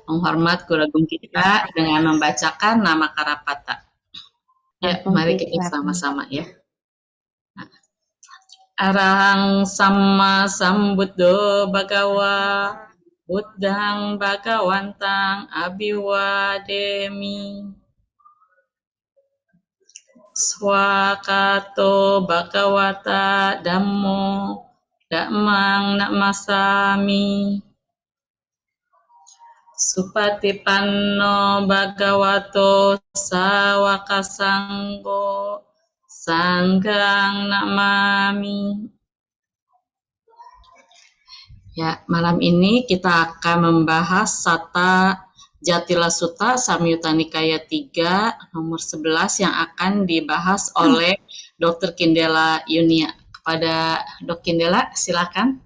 menghormat guru agung kita dengan membacakan nama Karapata. Ya, mari kita sama-sama ya. Arahang Sama Sambuddho Bhagawa Buddhang Bhagawantang Abhiwademi Swakato Bhagawata Dhammo Dhammang Namasami Supatipanno Bhagavato Sawaka Sanggo Sanggang Namami. Ya, malam ini kita akan membahas Satta Jatila Sutta Samyutta Nikaya 3 nomor 11 yang akan dibahas oleh Dr. Kindela Yunia. Kepada Dok Kindela, silakan.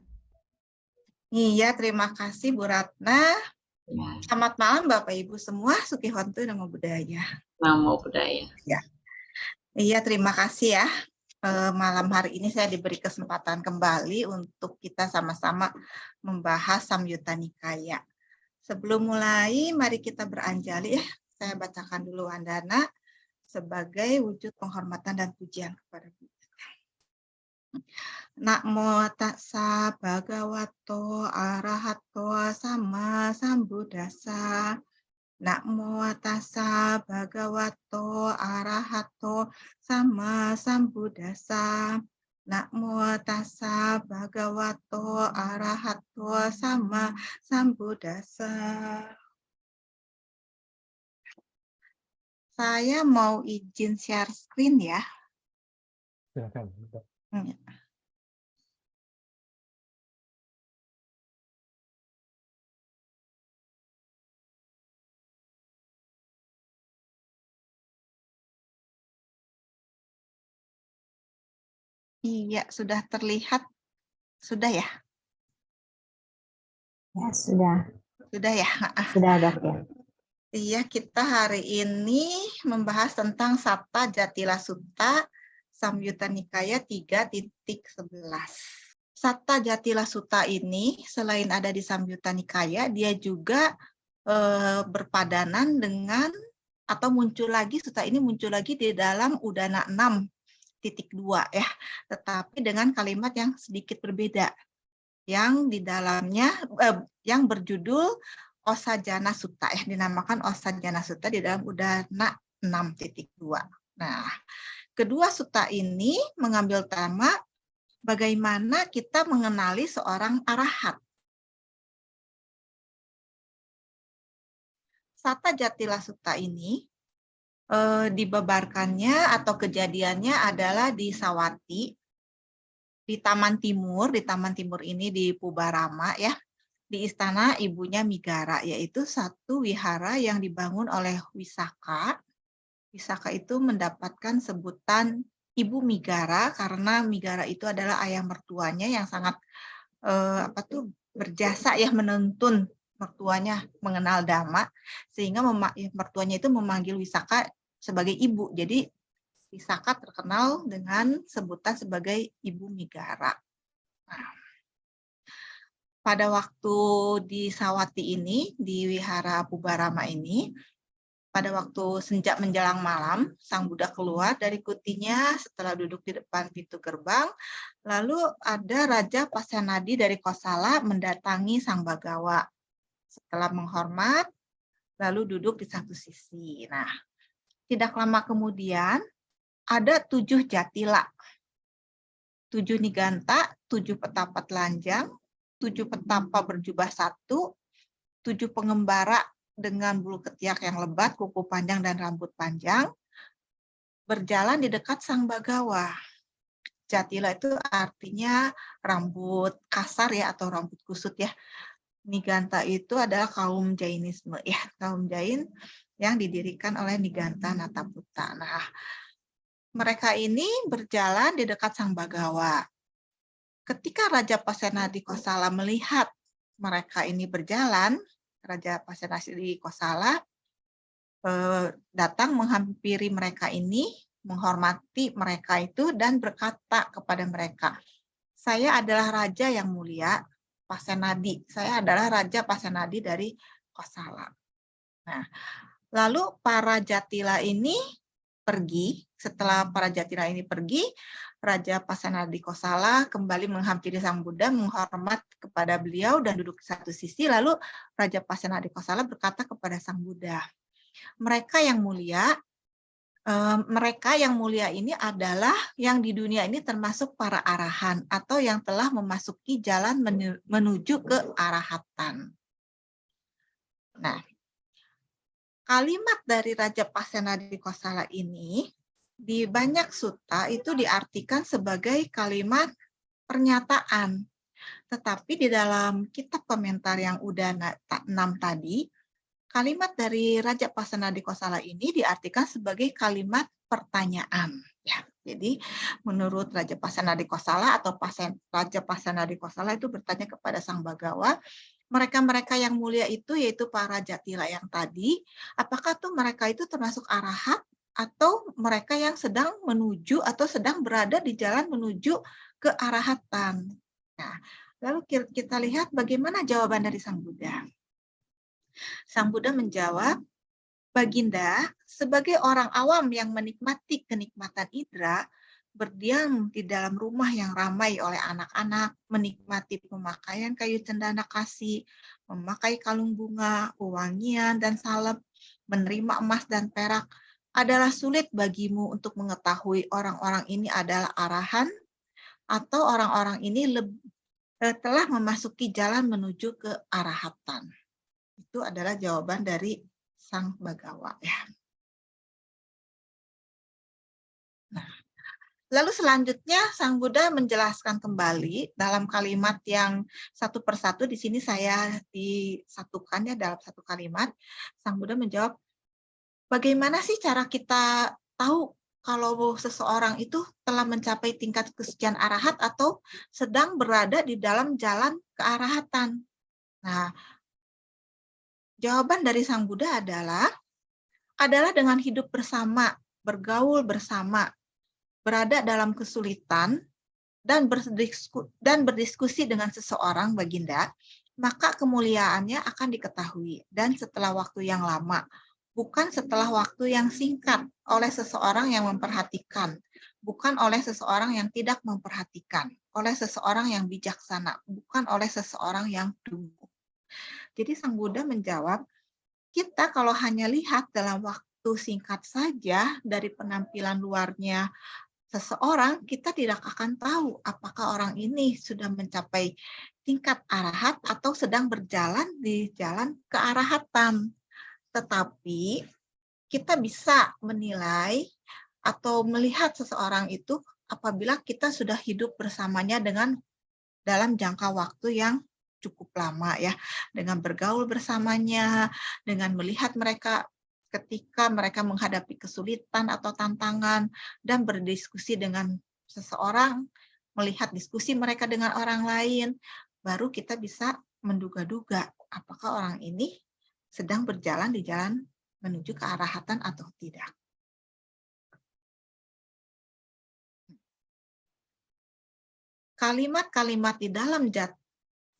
Iya, terima kasih Bu Ratna. Ya. Selamat malam Bapak Ibu semua, Sukihontu Namo Buddhaya. Namo Buddhaya. Ya. Iya, terima kasih ya. Malam hari ini saya diberi kesempatan kembali untuk kita sama-sama membahas Samyutta Nikaya. Sebelum mulai, mari kita beranjali ya. Saya bacakan dulu Wandana sebagai wujud penghormatan dan pujian kepada Buddha. Namo tassa bhagavato arahato sama sambuddhassa. Namo tassa bhagavato arahato sama sambuddhassa. Namo tassa bhagavato arahato sama sambuddhassa. Saya mau izin share screen ya. Silakan. Iya, sudah terlihat. Sudah ya? Ya, sudah. Sudah ya? Sudah, Dok ya. Iya, kita hari ini membahas tentang Satta Jatila Sutta Samyutta Nikaya 3.11. Satta Jatila Sutta ini selain ada di Samyutta Nikaya, dia juga berpadanan dengan atau muncul lagi, sutta ini muncul lagi di dalam Udana 6.2 ya, tetapi dengan kalimat yang sedikit berbeda, yang di dalamnya yang berjudul Osajjana Sutta ya, dinamakan Osajjana Sutta di dalam Udana 6.2. Nah, kedua sutta ini mengambil tema bagaimana kita mengenali seorang arahat. Satta Jatila Sutta ini dibabarkannya atau kejadiannya adalah di Sawati, di Taman Timur. Di Taman Timur ini di Pubarama ya, di istana ibunya Migara, yaitu satu wihara yang dibangun oleh Wisaka. Wisaka itu mendapatkan sebutan Ibu Migara karena Migara itu adalah ayah mertuanya yang sangat berjasa ya menuntun mertuanya mengenal Dhamma, sehingga mertuanya itu memanggil Wisaka sebagai ibu. Jadi Wisaka terkenal dengan sebutan sebagai Ibu Migara. Nah, pada waktu di Sawati ini, di Wihara Pubarama ini, pada waktu senja menjelang malam, Sang Buddha keluar dari kutinya setelah duduk di depan pintu gerbang. Lalu ada Raja Pasenadi dari Kosala mendatangi Sang Bagawa. Setelah menghormat, lalu duduk di satu sisi. Nah, tidak lama kemudian ada 7 jatila, 7 niganta, 7 petapa telanjang, 7 petapa berjubah satu, 7 pengembara dengan bulu ketiak yang lebat, kuku panjang dan rambut panjang, berjalan di dekat Sang Bagawa. Jatila itu artinya rambut kasar ya, atau rambut kusut ya. Niganta itu adalah kaum Jainisme ya, kaum Jain yang didirikan oleh Niganta Nataputta. Nah, mereka ini berjalan di dekat Sang Bagawa. Ketika Raja Pasenadi Kosala melihat mereka ini berjalan, Raja Pasenadi Kosala datang menghampiri mereka ini, menghormati mereka itu dan berkata kepada mereka, "Saya adalah raja yang mulia, Pasenadi. Saya adalah Raja Pasenadi dari Kosala. Nah, lalu para Jatila ini pergi. Setelah para Jatila ini pergi, Raja Pasenadi Kosala kembali menghampiri Sang Buddha, menghormat kepada beliau dan duduk di satu sisi. Lalu Raja Pasenadi Kosala berkata kepada Sang Buddha, mereka yang mulia ini adalah yang di dunia ini termasuk para arahan atau yang telah memasuki jalan menuju ke arahatan. Nah, kalimat dari Raja Pasenadi Kosala ini di banyak sutta itu diartikan sebagai kalimat pernyataan. Tetapi di dalam kitab komentar yang udah 6 tadi, kalimat dari Raja Pasenadi Kosala ini diartikan sebagai kalimat pertanyaan. Ya, jadi menurut Raja Pasenadi Kosala atau Raja Pasenadi Kosala itu bertanya kepada Sang Bagawa, mereka-mereka yang mulia itu yaitu para Jatila yang tadi, apakah tuh mereka itu termasuk arahat atau mereka yang sedang menuju atau sedang berada di jalan menuju ke arahatan. Nah, lalu kita lihat bagaimana jawaban dari Sang Buddha. Sang Buddha menjawab, Baginda, sebagai orang awam yang menikmati kenikmatan indera, berdiam di dalam rumah yang ramai oleh anak-anak, menikmati pemakaian kayu cendana kasih, memakai kalung bunga, wewangian, dan salep, menerima emas dan perak, adalah sulit bagimu untuk mengetahui orang-orang ini adalah arahan atau orang-orang ini telah memasuki jalan menuju ke arahatan. Itu adalah jawaban dari Sang Bagawa. Ya. Nah, lalu selanjutnya Sang Buddha menjelaskan kembali dalam kalimat yang satu persatu. Di sini saya disatukan ya dalam satu kalimat. Sang Buddha menjawab, bagaimana sih cara kita tahu kalau seseorang itu telah mencapai tingkat kesucian arahat atau sedang berada di dalam jalan ke arahatan? Nah, jawaban dari Sang Buddha adalah dengan hidup bersama, bergaul bersama, berada dalam kesulitan, dan berdiskusi dengan seseorang, Baginda, maka kemuliaannya akan diketahui. Dan setelah waktu yang lama, bukan setelah waktu yang singkat oleh seseorang yang memperhatikan, bukan oleh seseorang yang tidak memperhatikan, oleh seseorang yang bijaksana, bukan oleh seseorang yang dungu. Jadi Sang Buddha menjawab, kita kalau hanya lihat dalam waktu singkat saja dari penampilan luarnya seseorang, kita tidak akan tahu apakah orang ini sudah mencapai tingkat arahat atau sedang berjalan di jalan ke arahatan. Tetapi kita bisa menilai atau melihat seseorang itu apabila kita sudah hidup bersamanya dalam jangka waktu yang cukup lama ya, dengan bergaul bersamanya, dengan melihat mereka ketika mereka menghadapi kesulitan atau tantangan dan berdiskusi dengan seseorang, melihat diskusi mereka dengan orang lain, baru kita bisa menduga-duga apakah orang ini sedang berjalan di jalan menuju ke arahatan atau tidak. Kalimat-kalimat di dalam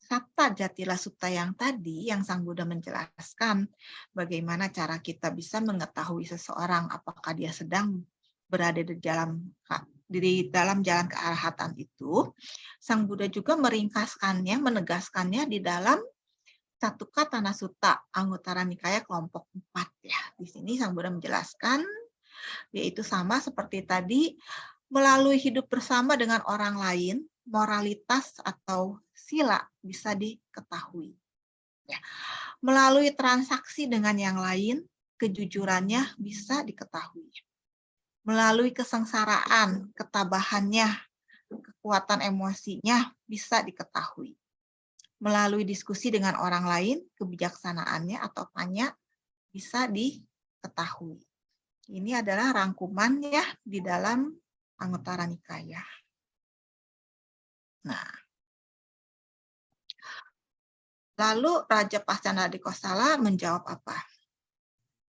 Satta Jatila Sutta yang tadi, yang Sang Buddha menjelaskan bagaimana cara kita bisa mengetahui seseorang apakah dia sedang berada di dalam jalan ke arahatan itu, Sang Buddha juga meringkaskannya, menegaskannya di dalam Catuka Tanah Sutta, Anguttara Nikaya kelompok 4. Ya. Di sini Sang Buddha menjelaskan, yaitu sama seperti tadi, melalui hidup bersama dengan orang lain, moralitas atau sila bisa diketahui. Ya. Melalui transaksi dengan yang lain, kejujurannya bisa diketahui. Melalui kesengsaraan, ketabahannya, kekuatan emosinya bisa diketahui. Melalui diskusi dengan orang lain, kebijaksanaannya atau tanya bisa diketahui. Ini adalah rangkumannya di dalam Anguttara Nikaya. Nah, lalu Raja Pasenadi Kosala menjawab apa?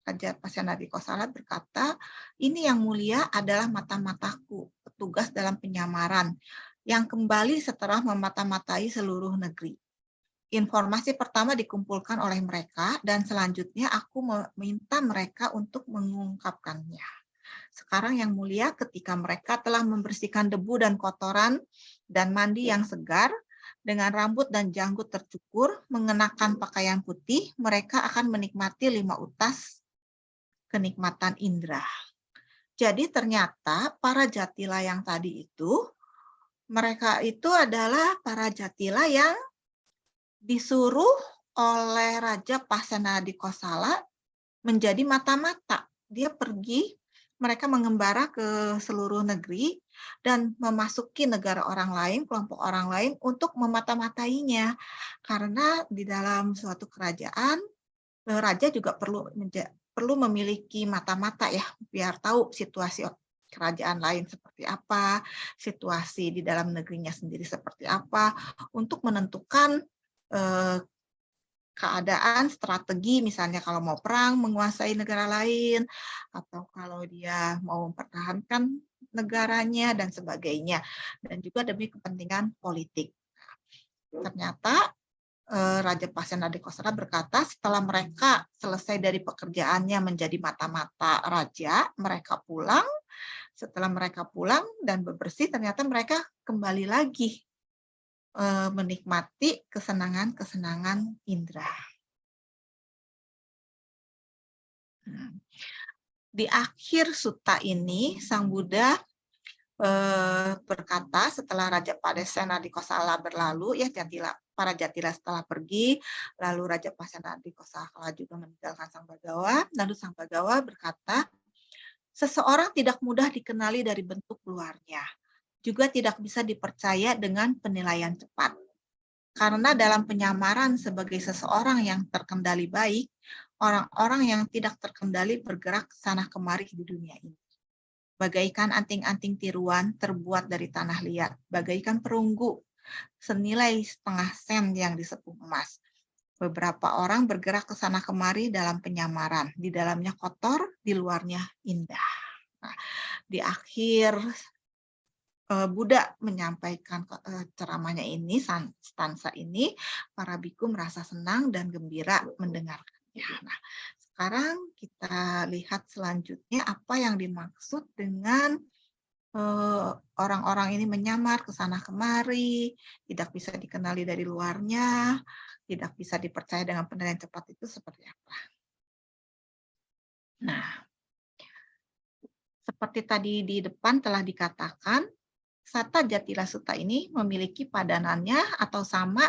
Raja Pasenadi Kosala berkata, ini yang mulia adalah mata-mataku, petugas dalam penyamaran, yang kembali setelah memata-matai seluruh negeri. informasi pertama dikumpulkan oleh mereka dan selanjutnya aku meminta mereka untuk mengungkapkannya. Sekarang yang mulia, ketika mereka telah membersihkan debu dan kotoran dan mandi yang segar, dengan rambut dan janggut tercukur, mengenakan pakaian putih, mereka akan menikmati 5 utas kenikmatan indera. Jadi ternyata para jatila yang tadi itu, mereka itu adalah para jatila yang disuruh oleh Raja Pasenadikosala menjadi mata-mata. Dia pergi, mereka mengembara ke seluruh negeri dan memasuki negara orang lain, kelompok orang lain untuk memata-matainya. Karena di dalam suatu kerajaan, raja juga perlu memiliki mata-mata ya, biar tahu situasi kerajaan lain seperti apa, situasi di dalam negerinya sendiri seperti apa, untuk menentukan keadaan, strategi, misalnya kalau mau perang, menguasai negara lain, atau kalau dia mau mempertahankan negaranya, dan sebagainya. Dan juga demi kepentingan politik. Ternyata Raja Pasenadikosala berkata, setelah mereka selesai dari pekerjaannya menjadi mata-mata raja, mereka pulang. Setelah mereka pulang dan bebersih, ternyata mereka kembali lagi menikmati kesenangan-kesenangan indera. Di akhir sutta ini, Sang Buddha berkata setelah Raja Pasenadikosala berlalu, ya para jatila setelah pergi, lalu Raja Pasenadikosala juga meninggalkan Sang Bagawa, lalu Sang Bagawa berkata, seseorang tidak mudah dikenali dari bentuk luarnya, juga tidak bisa dipercaya dengan penilaian cepat. Karena dalam penyamaran sebagai seseorang yang terkendali baik, orang-orang yang tidak terkendali bergerak sana kemari di dunia ini. Bagaikan anting-anting tiruan terbuat dari tanah liat, bagaikan perunggu senilai setengah sen yang disepuh emas. Beberapa orang bergerak ke sana kemari dalam penyamaran, di dalamnya kotor, di luarnya indah. Nah, di akhir Buddha menyampaikan ceramahnya ini, stansa ini, para biku merasa senang dan gembira mendengarkannya. Nah, sekarang kita lihat selanjutnya apa yang dimaksud dengan orang-orang ini menyamar ke sana kemari, tidak bisa dikenali dari luarnya, tidak bisa dipercaya dengan penilaian cepat itu seperti apa. Nah, seperti tadi di depan telah dikatakan, Satta Jatila Sutta ini memiliki padanannya atau sama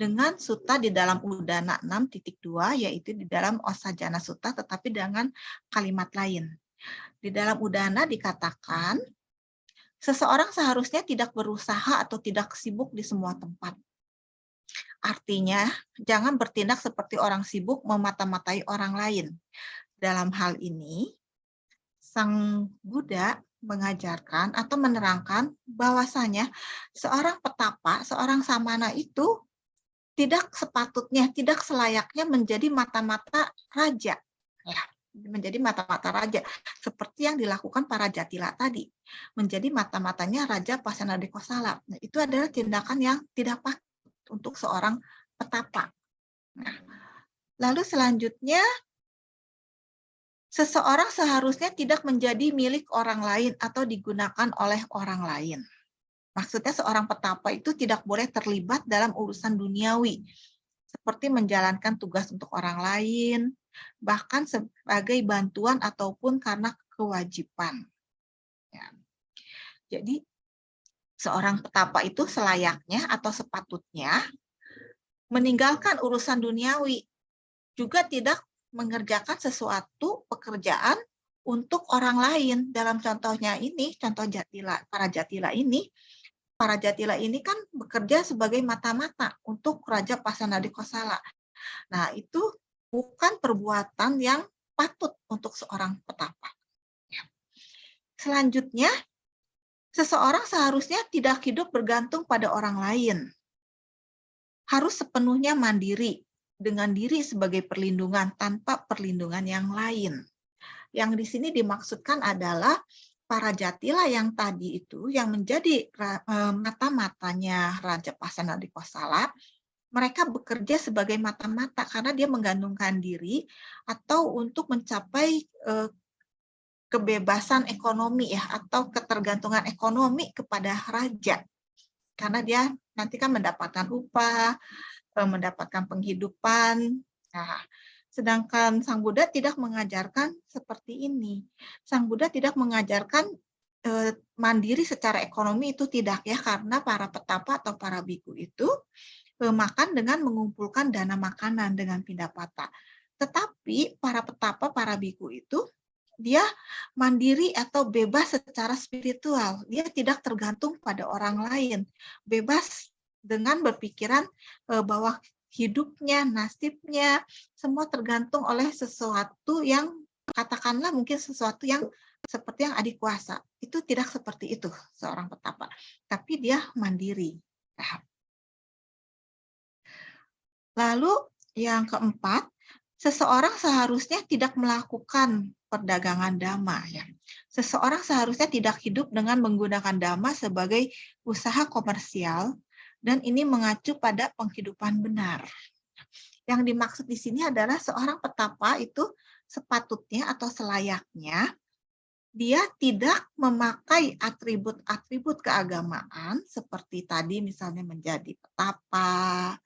dengan sutta di dalam Udana 6.2, yaitu di dalam Osajjana Sutta, tetapi dengan kalimat lain. Di dalam Udana dikatakan, seseorang seharusnya tidak berusaha atau tidak sibuk di semua tempat. Artinya, jangan bertindak seperti orang sibuk memata-matai orang lain. Dalam hal ini, Sang Buddha mengajarkan atau menerangkan bahwasanya seorang petapa, seorang samana itu tidak sepatutnya, tidak selayaknya menjadi mata-mata raja. Ya, menjadi mata-mata raja. Seperti yang dilakukan para jatila tadi. Menjadi mata-matanya Raja Pasenadikosala. Nah, itu adalah tindakan yang tidak patut untuk seorang petapa. Nah, lalu selanjutnya, seseorang seharusnya tidak menjadi milik orang lain atau digunakan oleh orang lain. Maksudnya seorang petapa itu tidak boleh terlibat dalam urusan duniawi, seperti menjalankan tugas untuk orang lain, bahkan sebagai bantuan ataupun karena kewajiban. Ya. Jadi, seorang petapa itu selayaknya atau sepatutnya meninggalkan urusan duniawi, juga tidak mengerjakan sesuatu pekerjaan untuk orang lain. Dalam contohnya ini, contoh jatila, para jatila ini kan bekerja sebagai mata-mata untuk Raja Pasenadikosala. Nah, itu bukan perbuatan yang patut untuk seorang petapa. Selanjutnya, seseorang seharusnya tidak hidup bergantung pada orang lain. Harus sepenuhnya mandiri, dengan diri sebagai perlindungan tanpa perlindungan yang lain. Yang di sini dimaksudkan adalah para jatila yang tadi itu, yang menjadi mata-matanya Raja Pasenadikosala, mereka bekerja sebagai mata-mata karena dia menggantungkan diri atau untuk mencapai kebebasan ekonomi ya atau ketergantungan ekonomi kepada raja. Karena dia nanti kan mendapatkan upah, mendapatkan penghidupan. Nah, sedangkan Sang Buddha tidak mengajarkan seperti ini. Sang Buddha tidak mengajarkan mandiri secara ekonomi, itu tidak ya, karena para petapa atau para biku itu makan dengan mengumpulkan dana makanan dengan pindapata. Tetapi para petapa, para biku itu dia mandiri atau bebas secara spiritual. Dia tidak tergantung pada orang lain. Bebas dengan berpikiran bahwa hidupnya, nasibnya, semua tergantung oleh sesuatu yang, katakanlah mungkin sesuatu yang seperti yang adik kuasa. Itu tidak seperti itu seorang petapa. Tapi dia mandiri. Lalu yang keempat, seseorang seharusnya tidak melakukan perdagangan dhamma. Ya. Seseorang seharusnya tidak hidup dengan menggunakan dhamma sebagai usaha komersial, dan ini mengacu pada penghidupan benar. Yang dimaksud di sini adalah seorang petapa itu sepatutnya atau selayaknya dia tidak memakai atribut-atribut keagamaan seperti tadi misalnya menjadi petapa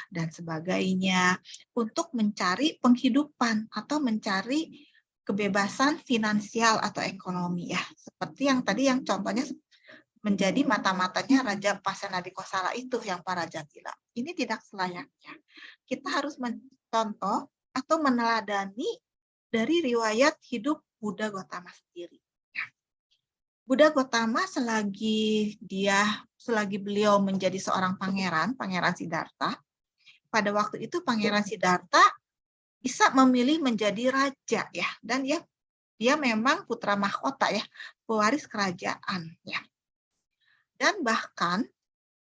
dan sebagainya untuk mencari penghidupan atau mencari kebebasan finansial atau ekonomi ya. Seperti yang tadi yang contohnya menjadi mata-matanya Raja Pasenadikosala itu yang para jatila. Ini tidak selayaknya. Kita harus mencontoh atau meneladani dari riwayat hidup Buddha Gautama sendiri. Buddha Gautama selagi beliau menjadi seorang pangeran Siddhartha, pada waktu itu Pangeran Siddhartha bisa memilih menjadi raja ya, dan dia memang putra mahkota ya, pewaris kerajaan ya. Dan bahkan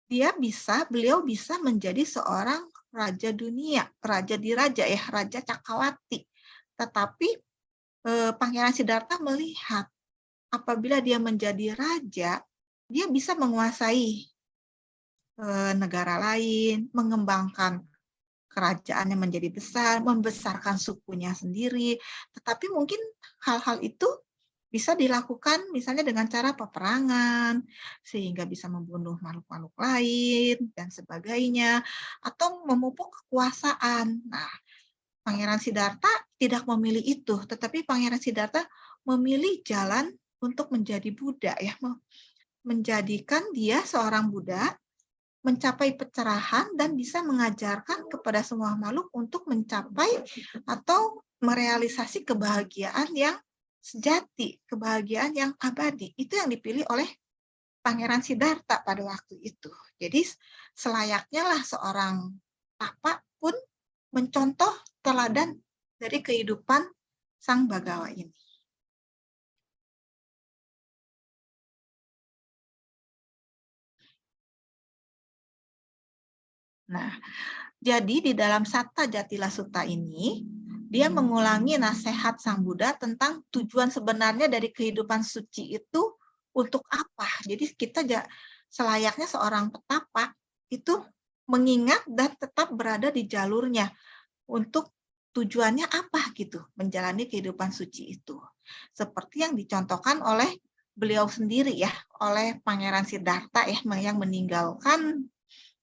beliau bisa menjadi seorang raja dunia, raja diraja ya, Raja Cakrawati. Tetapi Pangeran Siddhartha melihat apabila dia menjadi raja, dia bisa menguasai negara lain, mengembangkan kerajaannya menjadi besar, membesarkan sukunya sendiri. Tetapi mungkin hal-hal itu bisa dilakukan misalnya dengan cara peperangan, sehingga bisa membunuh makhluk-makhluk lain, dan sebagainya, atau memupuk kekuasaan. Nah, Pangeran Siddhartha tidak memilih itu, tetapi Pangeran Siddhartha memilih jalan untuk menjadi Buddha, ya, menjadikan dia seorang Buddha, mencapai pencerahan dan bisa mengajarkan kepada semua makhluk untuk mencapai atau merealisasi kebahagiaan yang sejati, kebahagiaan yang abadi. Itu yang dipilih oleh Pangeran Siddhartha pada waktu itu. Jadi selayaknya lah seorang tapa pun mencontoh teladan dari kehidupan Sang Bagawa ini. Nah, jadi di dalam Satta Jatila Sutta ini, dia mengulangi nasihat Sang Buddha tentang tujuan sebenarnya dari kehidupan suci itu untuk apa. Jadi kita selayaknya seorang petapa itu mengingat dan tetap berada di jalurnya untuk tujuannya apa gitu, menjalani kehidupan suci itu. Seperti yang dicontohkan oleh beliau sendiri ya, oleh Pangeran Siddhartha ya, yang meninggalkan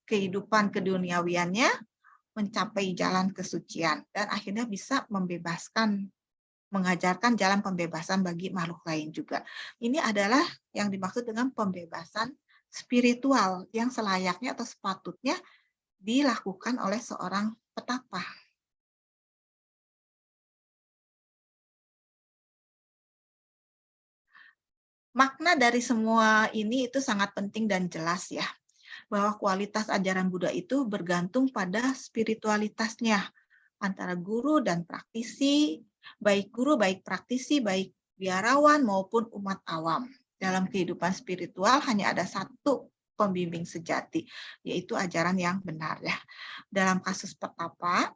kehidupan keduniawiannya, mencapai jalan kesucian, dan akhirnya bisa mengajarkan jalan pembebasan bagi makhluk lain juga. Ini adalah yang dimaksud dengan pembebasan spiritual yang selayaknya atau sepatutnya dilakukan oleh seorang petapa. Makna dari semua ini itu sangat penting dan jelas ya, bahwa kualitas ajaran Buddha itu bergantung pada spiritualitasnya antara guru dan praktisi, baik guru, baik praktisi, baik biarawan maupun umat awam. Dalam kehidupan spiritual hanya ada satu pembimbing sejati, yaitu ajaran yang benar ya. Dalam kasus petapa,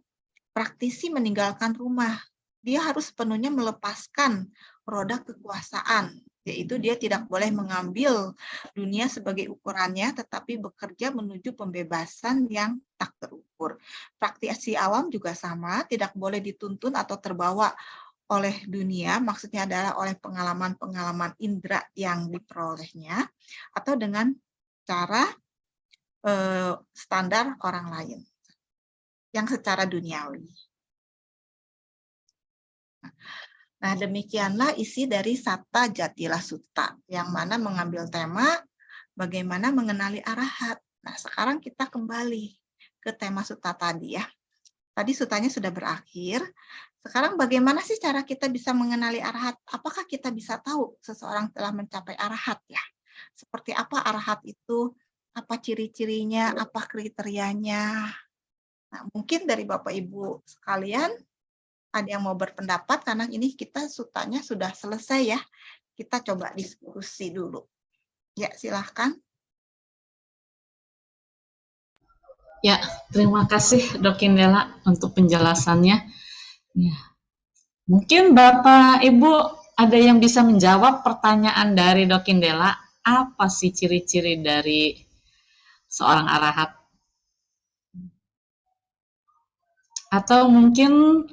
praktisi meninggalkan rumah. Dia harus sepenuhnya melepaskan roda kekuasaan yaitu dia tidak boleh mengambil dunia sebagai ukurannya, tetapi bekerja menuju pembebasan yang tak terukur. Praktisi awam juga sama, tidak boleh dituntun atau terbawa oleh dunia, maksudnya adalah oleh pengalaman-pengalaman indera yang diperolehnya, atau dengan cara standar orang lain, yang secara duniawi. Nah, demikianlah isi dari Satta Jatila Sutta, yang mana mengambil tema bagaimana mengenali arahat. Nah, sekarang kita kembali ke tema sutta tadi ya. Tadi sutanya sudah berakhir. Sekarang bagaimana sih cara kita bisa mengenali arahat? Apakah kita bisa tahu seseorang telah mencapai arahat ya? Seperti apa arahat itu? Apa ciri-cirinya? Apa kriterianya? Nah, mungkin dari Bapak Ibu sekalian ada yang mau berpendapat, karena ini kita sutanya sudah selesai ya. Kita coba diskusi dulu. Ya, silahkan. Ya, terima kasih Dok Indela untuk penjelasannya. Ya. Mungkin Bapak Ibu ada yang bisa menjawab pertanyaan dari Dok Indela, apa sih ciri-ciri dari seorang arahat? Atau mungkin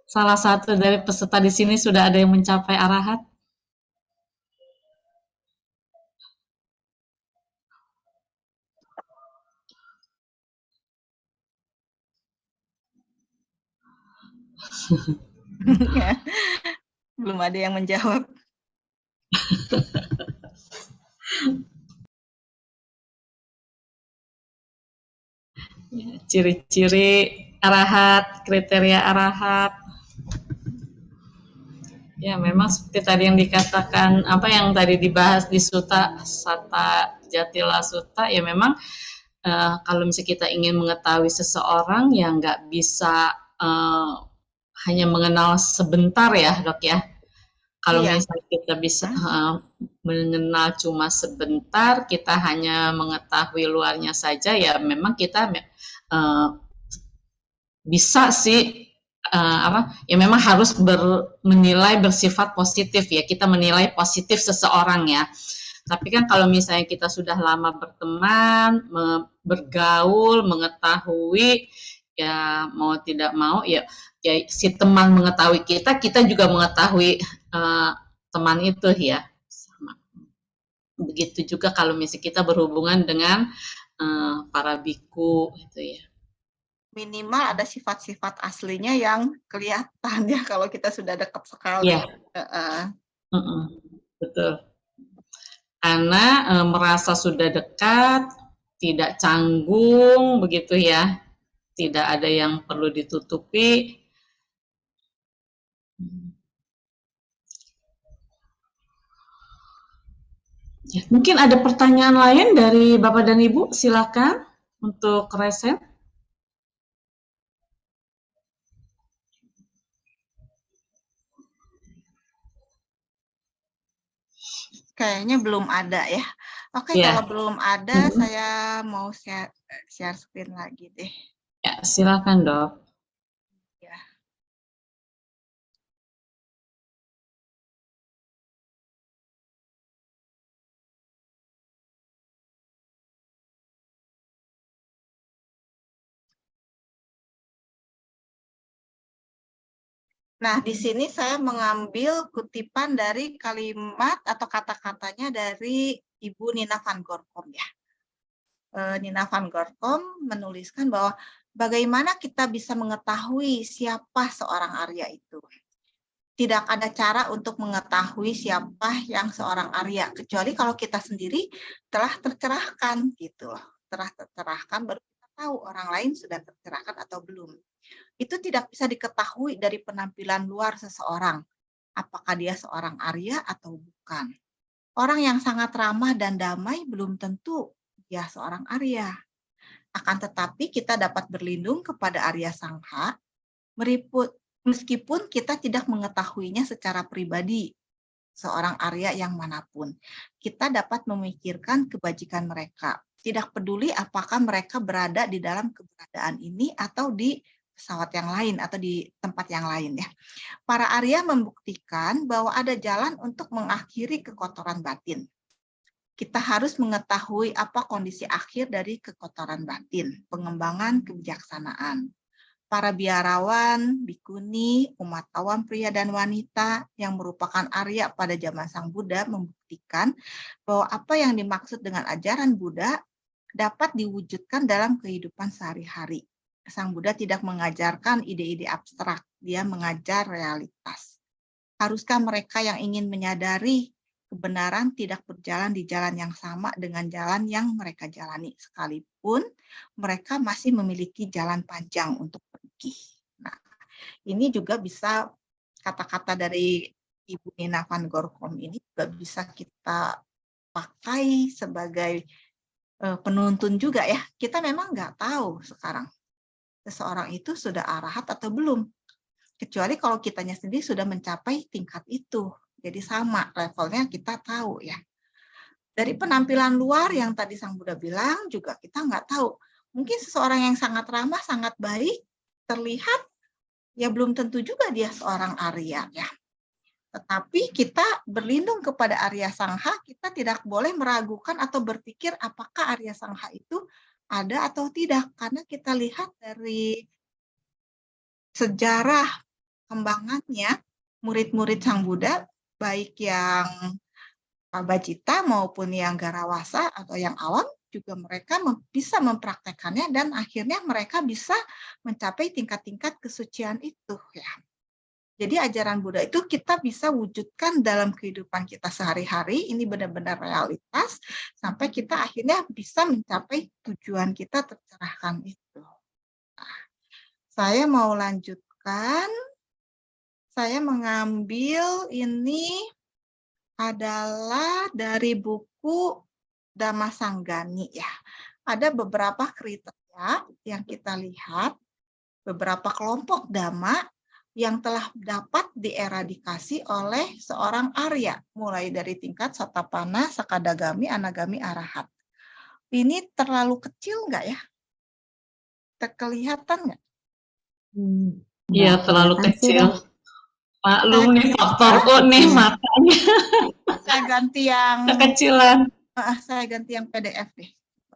salah satu dari peserta di sini sudah ada yang mencapai arahat? Ya, belum ada yang menjawab. Ciri-ciri arahat, kriteria arahat. Ya, memang seperti tadi yang dikatakan, apa yang tadi dibahas di Sutta Satta Jatila Sutta, ya memang kalau misalnya kita ingin mengetahui seseorang yang nggak bisa hanya mengenal sebentar ya Dok ya. Kalau Iya. misalnya kita bisa mengenal cuma sebentar, kita hanya mengetahui luarnya saja, ya memang kita bisa sih ya memang harus menilai bersifat positif ya, kita menilai positif seseorang ya. Tapi kan kalau misalnya kita sudah lama berteman, bergaul, mengetahui, ya mau tidak mau ya si teman mengetahui kita, kita juga mengetahui teman itu ya. Sama. Begitu juga kalau misalnya kita berhubungan dengan para biku gitu ya. Minimal ada sifat-sifat aslinya yang kelihatan ya kalau kita sudah dekat sekali. Iya. Betul. Karena merasa sudah dekat, tidak canggung begitu ya, tidak ada yang perlu ditutupi. Ya, mungkin ada pertanyaan lain dari Bapak dan Ibu, silakan untuk resen. Kayaknya belum ada ya. Oke, Ya. kalau belum ada, saya mau share screen lagi deh. Ya, silakan Dok. Ya. Nah, di sini saya mengambil kutipan dari kalimat atau kata-katanya dari Ibu Nina van Gorkom ya. Nina van Gorkom menuliskan bahwa bagaimana kita bisa mengetahui siapa seorang Arya itu. Tidak ada cara untuk mengetahui siapa yang seorang Arya, kecuali kalau kita sendiri telah tercerahkan gitu. Telah tercerahkan baru kita tahu orang lain sudah tercerahkan atau belum. Itu tidak bisa diketahui dari penampilan luar seseorang, apakah dia seorang Arya atau bukan. Orang yang sangat ramah dan damai belum tentu dia seorang Arya. Akan tetapi kita dapat berlindung kepada Arya Sangha meskipun kita tidak mengetahuinya secara pribadi, seorang Arya yang manapun. Kita dapat memikirkan kebajikan mereka. Tidak peduli apakah mereka berada di dalam keberadaan ini atau di pesawat yang lain atau di tempat yang lain ya. Para Arya membuktikan bahwa ada jalan untuk mengakhiri kekotoran batin. Kita harus mengetahui apa kondisi akhir dari kekotoran batin, pengembangan kebijaksanaan. Para biarawan, bikuni, umat awam pria dan wanita yang merupakan Arya pada zaman Sang Buddha membuktikan bahwa apa yang dimaksud dengan ajaran Buddha dapat diwujudkan dalam kehidupan sehari-hari. Sang Buddha tidak mengajarkan ide-ide abstrak, dia mengajar realitas. Haruskah mereka yang ingin menyadari kebenaran tidak berjalan di jalan yang sama dengan jalan yang mereka jalani, sekalipun mereka masih memiliki jalan panjang untuk pergi. Nah, ini juga bisa kata-kata dari Ibu Nina van Gorkom ini juga bisa kita pakai sebagai penuntun juga ya. Kita memang nggak tahu sekarang seseorang itu sudah arahat atau belum. Kecuali kalau kitanya sendiri sudah mencapai tingkat itu. Jadi sama levelnya kita tahu ya. Dari penampilan luar yang tadi Sang Buddha bilang juga kita nggak tahu. Mungkin seseorang yang sangat ramah, sangat baik, terlihat ya belum tentu juga dia seorang Arya ya. Tetapi kita berlindung kepada Arya Sangha, kita tidak boleh meragukan atau berpikir apakah Arya Sangha itu ada atau tidak. Karena kita lihat dari sejarah kembangannya, murid-murid Sang Buddha, baik yang Bajita maupun yang Garawasa atau yang awam, juga mereka bisa mempraktekannya dan akhirnya mereka bisa mencapai tingkat-tingkat kesucian itu ya. Jadi ajaran Buddha itu kita bisa wujudkan dalam kehidupan kita sehari-hari, ini benar-benar realitas, sampai kita akhirnya bisa mencapai tujuan kita tercerahkan itu. Nah, saya mau lanjutkan, saya mengambil ini adalah dari buku Dhammasanggani ya. Ada beberapa kriteria yang kita lihat, beberapa kelompok dhamma yang telah dapat dieradikasi oleh seorang Arya, mulai dari tingkat Sotapanna, Sakadagami, Anagami, Arahat. Ini terlalu kecil nggak ya? Kelihatan nggak? Iya, terlalu kelihatan sih, kecil. Maklum nih faktorku nih matanya Saya ganti yang kekecilan. saya ganti yang PDF deh.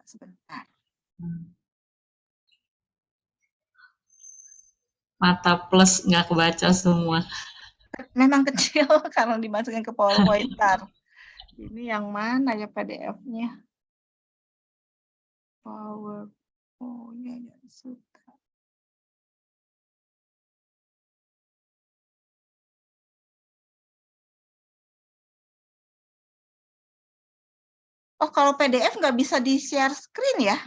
Sebentar. Mata plus nggak kebaca semua. Memang kecil karena dimasukin ke PowerPoint. Ini yang mana ya PDF-nya? PowerPoint-nya suka. Oh, kalau PDF nggak bisa di-share screen ya?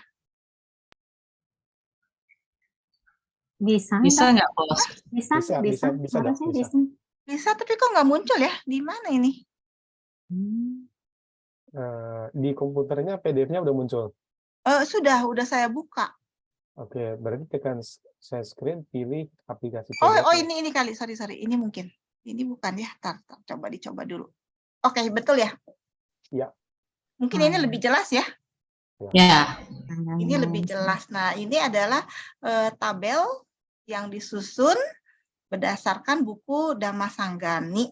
Bisa Bisa nggak, Bos? Bisa, Bisa, harusnya Dok, bisa. bisa. Bisa, tapi kok nggak muncul ya? Di mana ini? Di komputernya PDF-nya udah muncul. Sudah saya buka. Oke, berarti tekan share screen, pilih aplikasi Oh, PDF. ini kali, sorry. Ini mungkin. Ini bukan ya, coba dicoba dulu. Oke, betul ya? Ya. Mungkin ini lebih jelas ya? Ya. Ini lebih jelas. Nah, ini adalah tabel yang disusun berdasarkan buku Dhammasanggani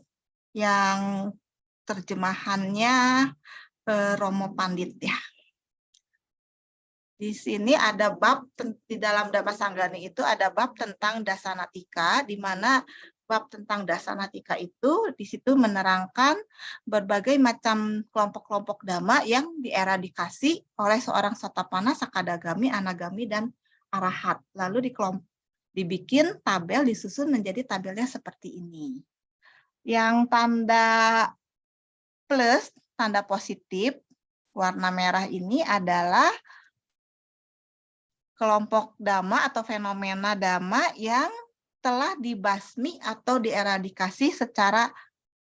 yang terjemahannya Romo Pandit ya. Di sini ada bab di dalam Dhammasanggani itu ada bab tentang Dasanatika, di mana bab tentang Dasanatika itu di situ menerangkan berbagai macam kelompok-kelompok dhamma yang dieradikasi oleh seorang Sotapanna, Sakadagami, Anagami, dan Arahat. Lalu dibikin tabel, disusun menjadi tabelnya seperti ini. Yang tanda plus, tanda positif, warna merah ini adalah kelompok dhamma atau fenomena dhamma yang telah dibasmi atau dieradikasi secara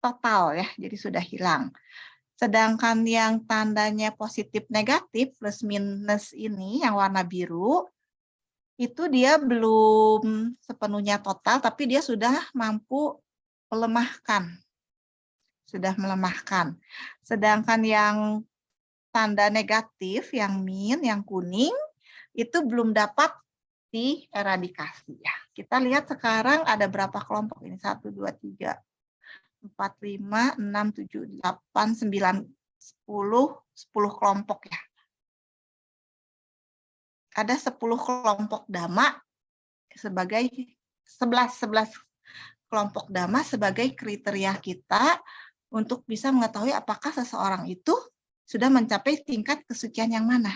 total ya, jadi sudah hilang. Sedangkan yang tandanya positif negatif plus minus ini yang warna biru itu dia belum sepenuhnya total, tapi dia sudah mampu melemahkan. Sudah melemahkan. Sedangkan yang tanda negatif, yang min, yang kuning, itu belum dapat dieradikasi ya. Kita lihat sekarang ada berapa kelompok ini? 1, 2, 3, 4, 5, 6, 7, 8, 9, 10 kelompok ya. Ada 10 kelompok dhamma sebagai 11 kelompok dhamma sebagai kriteria kita untuk bisa mengetahui apakah seseorang itu sudah mencapai tingkat kesucian yang mana.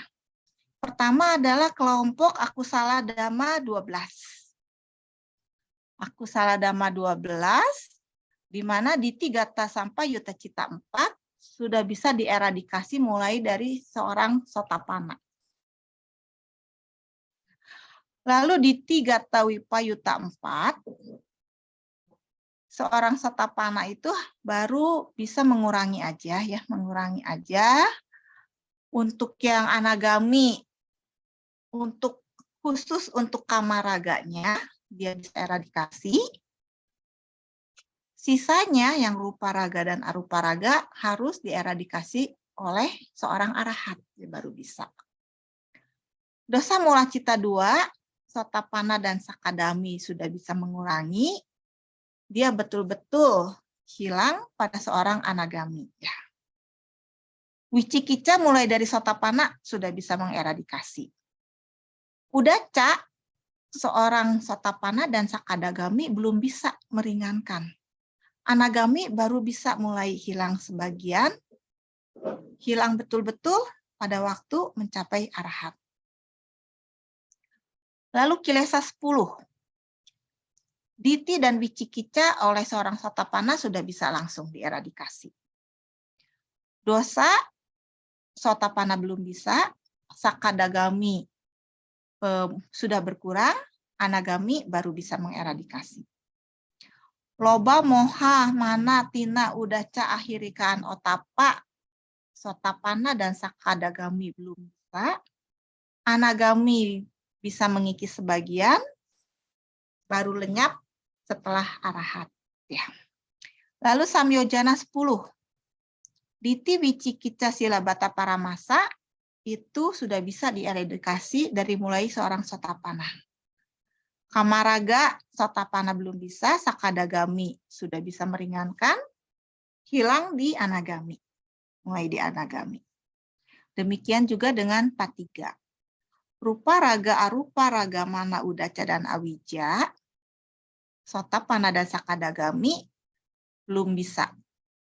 Pertama adalah kelompok akusala dhamma 12. Akusala dhamma 12, di mana di Tigata sampai Yuta Cita 4 sudah bisa dieradikasi mulai dari seorang Sotapanna. Lalu di Tigata Wipayuta 4, seorang Sotapanna itu baru bisa mengurangi aja ya, mengurangi aja. Untuk yang anagami, khusus untuk kamaraganya, dia bisa eradikasi. Sisanya yang rupa raga dan arupa raga harus dieradikasi oleh seorang arahat, dia baru bisa. Dosa mula cita 2, Sotapanna dan Sakadami sudah bisa mengurangi, dia betul-betul hilang pada seorang anagami. Ya. Wicikica mulai dari Sotapanna sudah bisa mengeradikasi. Udaca, seorang Sotapanna dan Sakadagami belum bisa meringankan. Anagami baru bisa mulai hilang sebagian, hilang betul-betul pada waktu mencapai arahat. Lalu kilesa 10. Diti dan Wicikica oleh seorang Sotapanna sudah bisa langsung dieradikasi. Dosa, Sotapanna belum bisa, Sakadagami sudah berkurang, anagami baru bisa mengeradikasi. Loba, moha, mana, tina, udaca, ahirikaan, otapa, Sotapanna dan Sakadagami belum bisa, anagami bisa mengikis sebagian, baru lenyap setelah arahat. Ya. Lalu samyojana 10. Diti Wicikica Silabata Paramasa itu sudah bisa dieradikasi dari mulai seorang Sotapanna. Kamaraga Sotapanna belum bisa, Sakadagami sudah bisa meringankan, hilang di anagami, mulai di anagami. Demikian juga dengan patiga. Rupa raga arupa raga mana udaca dan awija, Sotapanna dan Sakadagami belum bisa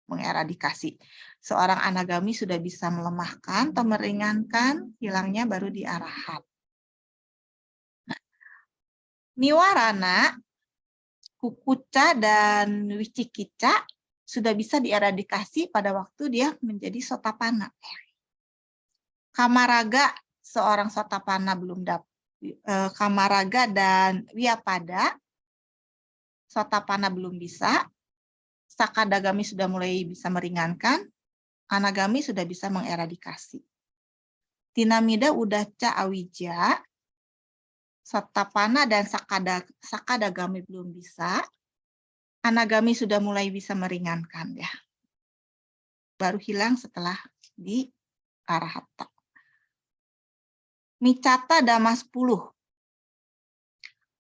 mengeradikasi. Seorang anagami sudah bisa melemahkan atau meringankan, hilangnya baru di arahat. Nah, niwarana, kukuca dan wicikica sudah bisa dieradikasi pada waktu dia menjadi Sotapanna. Kamaraga, seorang Sotapanna belum dapat. Kamaraga dan wiyapada, Sotapanna belum bisa. Sakadagami sudah mulai bisa meringankan, anagami sudah bisa mengeradikasi. Tinamida udaca awija, Sotapanna dan Sakadagami belum bisa, anagami sudah mulai bisa meringankan ya. Baru hilang setelah di arahata. Micata dhamma 10.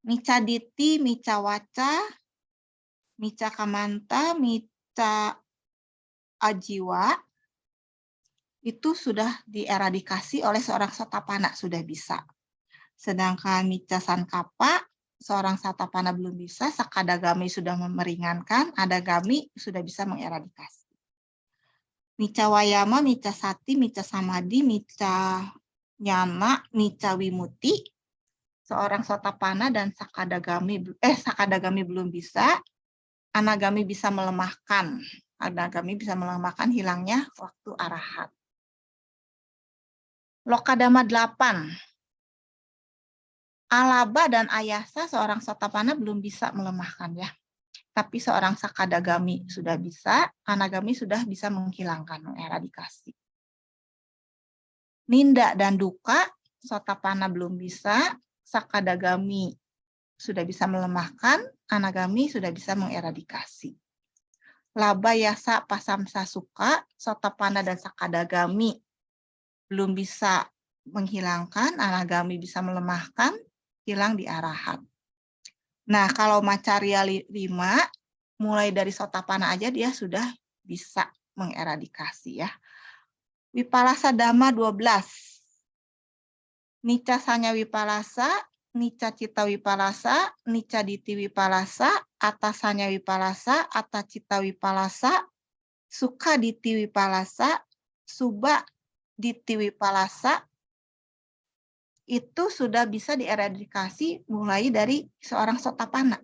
Micaditi, micawaca, mica kamanta, mica ajiwa, itu sudah dieradikasi oleh seorang Sotapanna, sudah bisa. Sedangkan mica sankapa, seorang Sotapanna belum bisa, Sakadagami sudah meringankan, anagami sudah bisa mengeradikasi. Mica wayama, mica sati, mica samadi, mica nyama, mica wimuti, seorang Sotapanna dan Sakadagami belum bisa, anagami bisa melemahkan. Anagami bisa melemahkan hilangnya waktu arahat. Lokadhamma 8. Alaba dan ayasa seorang Sotapanna belum bisa melemahkan ya. Tapi seorang Sakadagami sudah bisa, anagami sudah bisa menghilangkan, mengeradikasi. Ninda dan duka, Sotapanna belum bisa, Sakadagami sudah bisa melemahkan, anagami sudah bisa mengeradikasi. Laba, yasa, pasamsa, suka, Sotapanna dan Sakadagami belum bisa menghilangkan, anagami bisa melemahkan, hilang di arahat. Nah, kalau macarya 5, mulai dari sotapana aja dia sudah bisa mengeradikasi ya. Wipalasa dhamma 12. Nicca sanya wipalasa, nicca cita wipalasa, nicca diti wipalasa, atasanya wipalasa, atta cita wipalasa, suka diti wipalasa, suba diti wipalasa, itu sudah bisa dieradikasi mulai dari seorang sotapana.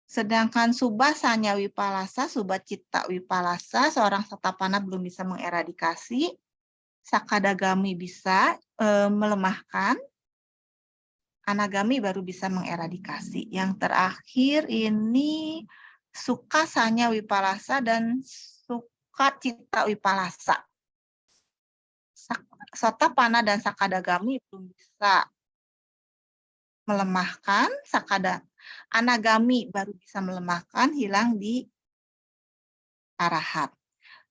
Sedangkan subha sanya wipalasa, subha citta wipalasa, seorang sotapana belum bisa mengeradikasi. Sakadagami bisa melemahkan, anagami baru bisa mengeradikasi. Yang terakhir ini suka sanya wipalasa dan suka citta wipalasa. Sotapana dan sakadagami belum bisa melemahkan, anagami baru bisa melemahkan, hilang di arahat.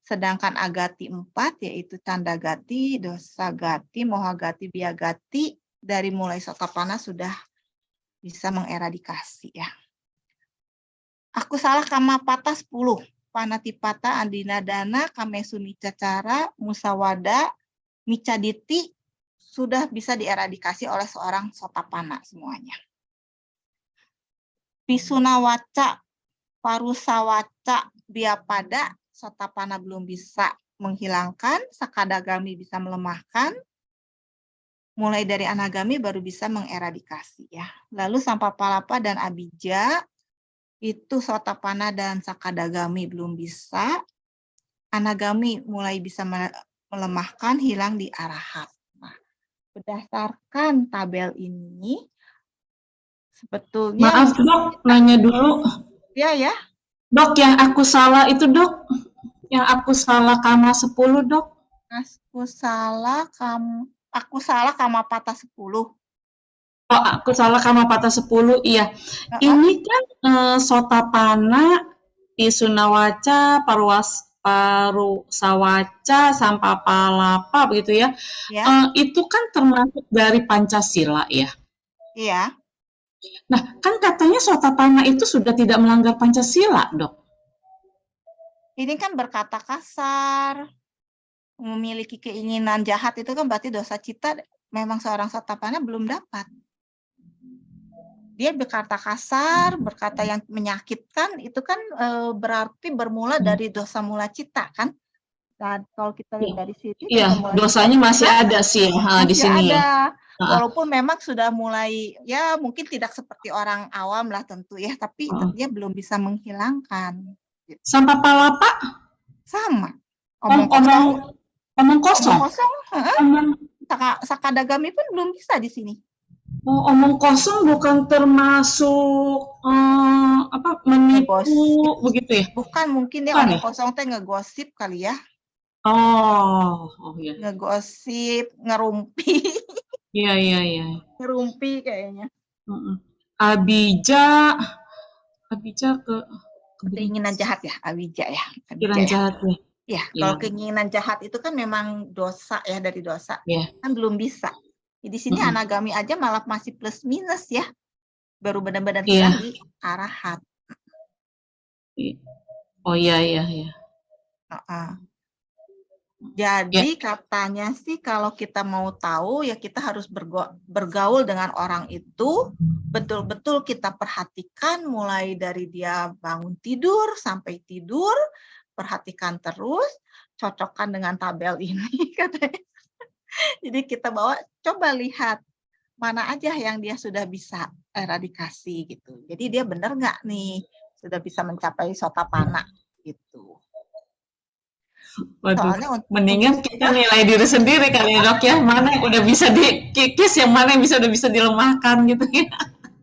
Sedangkan agati 4, yaitu candagati, dosagati, mohagati, biagati, dari mulai sotapana sudah bisa mengeradikasi ya. Aku salah kama patah 10. Panatipata, andinadana, kamesu nicacara, musawada, micaditi, sudah bisa dieradikasi oleh seorang sotapana semuanya. Pisunawaca, parusawaca, biapada, sotapana belum bisa menghilangkan, sakadagami bisa melemahkan, mulai dari anagami baru bisa mengeradikasi ya. Lalu sampapalapa dan abija, itu sotapana dan sakadagami belum bisa, anagami mulai bisa melemahkan, hilang di arahat. Nah, berdasarkan tabel ini, sebetulnya Maaf dok, nanya dulu. ya. Dok, yang aku salah itu dok, yang aku salah kama 10 dok. Aku salah kama patah 10. Oh, aku salah kama patah 10, iya. Ini kan sotapana, pisunawaca, parusawaca, sampapalapa begitu ya. Ya. Itu kan termasuk dari Pancasila ya. Iya. Nah, kan katanya sotapana itu sudah tidak melanggar Pancasila, dok. Ini kan berkata kasar, memiliki keinginan jahat, itu kan berarti dosa cita memang seorang sotapana belum dapat. Dia berkata kasar, berkata yang menyakitkan, itu kan berarti bermula dari dosa mula cita kan. Dan kalau kita lihat dari sini, Iya, dosanya masih ada sih di sini ada. ya. Walaupun memang sudah mulai, ya mungkin tidak seperti orang awam lah tentu ya, tapi dia belum bisa menghilangkan. Sampapalapa? Sama. Omong kosong. Omong kosong. Sakadagami pun belum bisa di sini. Oh, omong kosong bukan termasuk menipu begitu ya? Bukan, mungkin dia omong kosong teh ngegosip kali ya. Oh iya. Ngegosip, ngerumpi. Iya. Ngerumpi kayaknya. Abija keinginan jahat ya, abija ya. Keinginan jahat ya. Ya, kalau keinginan jahat itu kan memang dosa ya, dari dosa. Kan belum bisa. Di sini anagami aja malah masih plus minus ya. Baru benar-benar hilang di arahat. Oh iya. Jadi katanya sih kalau kita mau tahu ya kita harus bergaul dengan orang itu, betul-betul kita perhatikan mulai dari dia bangun tidur sampai tidur, perhatikan terus, cocokkan dengan tabel ini katanya. Jadi kita coba lihat mana aja yang dia sudah bisa eradikasi gitu. Jadi dia benar nggak nih sudah bisa mencapai sotapana gitu. Waduh, mendingan kita nilai diri sendiri kali ya dok ya, mana yang udah bisa dikikis, yang mana yang udah bisa dilemahkan gitu ya.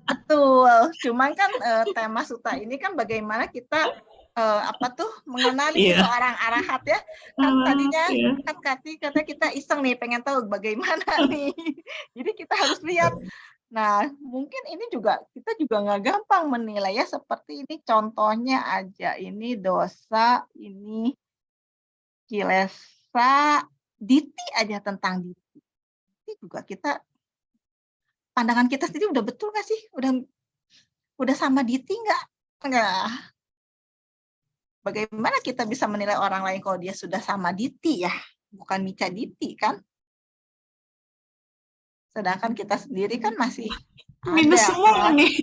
Betul, cuman kan tema suta ini kan bagaimana kita mengenali seorang arahat ya. Kan tadinya kan kata kita iseng nih pengen tahu bagaimana nih. Jadi kita harus lihat. Nah, mungkin ini kita juga nggak gampang menilai ya, seperti ini contohnya aja, ini dosa, ini kilesa, diti aja tentang diti. Ini juga kita pandangan kita sendiri udah betul nggak sih? Udah sama Diti nggak? Nggak. Bagaimana kita bisa menilai orang lain kalau dia sudah sama Diti ya? Bukan Mica Diti kan? Sedangkan kita sendiri kan masih Minus ada semua kelas. nih.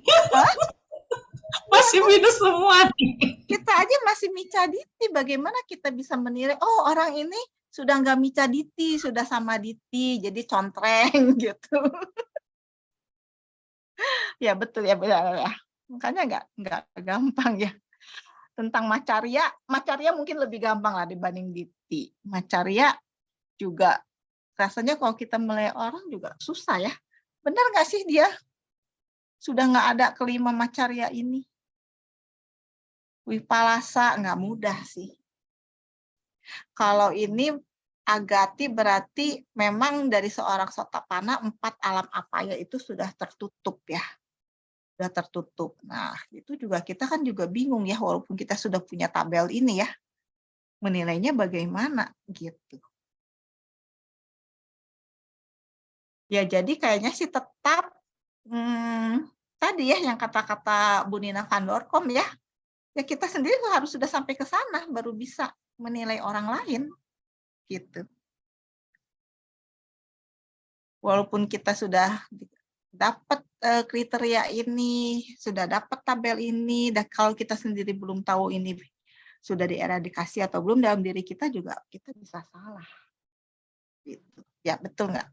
Masih minus semua nih. Kita aja masih Mica Diti. Bagaimana kita bisa menilai, oh orang ini sudah nggak Mica Diti, sudah sama Diti, jadi contreng gitu. Ya betul ya, benar ya. Makanya nggak gampang ya. Tentang Macarya mungkin lebih gampang lah dibanding Diti. Macarya juga rasanya kalau kita menilai orang juga susah ya. Benar nggak sih dia sudah nggak ada kelima Macarya ini? Wipalasa nggak mudah sih. Kalau ini Agati berarti memang dari seorang Sotapana 4 alam apaya itu sudah tertutup ya. Sudah tertutup. Nah, itu juga kita kan juga bingung ya, walaupun kita sudah punya tabel ini ya, menilainya bagaimana gitu. Ya jadi kayaknya sih tetap tadi ya yang kata-kata Bu Nina van Dorkom ya, ya kita sendiri harus sudah sampai ke sana baru bisa menilai orang lain gitu. Walaupun kita sudah dapat kriteria ini, sudah dapat tabel ini, dan kalau kita sendiri belum tahu ini sudah dieradikasi atau belum dalam diri kita juga kita bisa salah. Gitu. Ya betul nggak?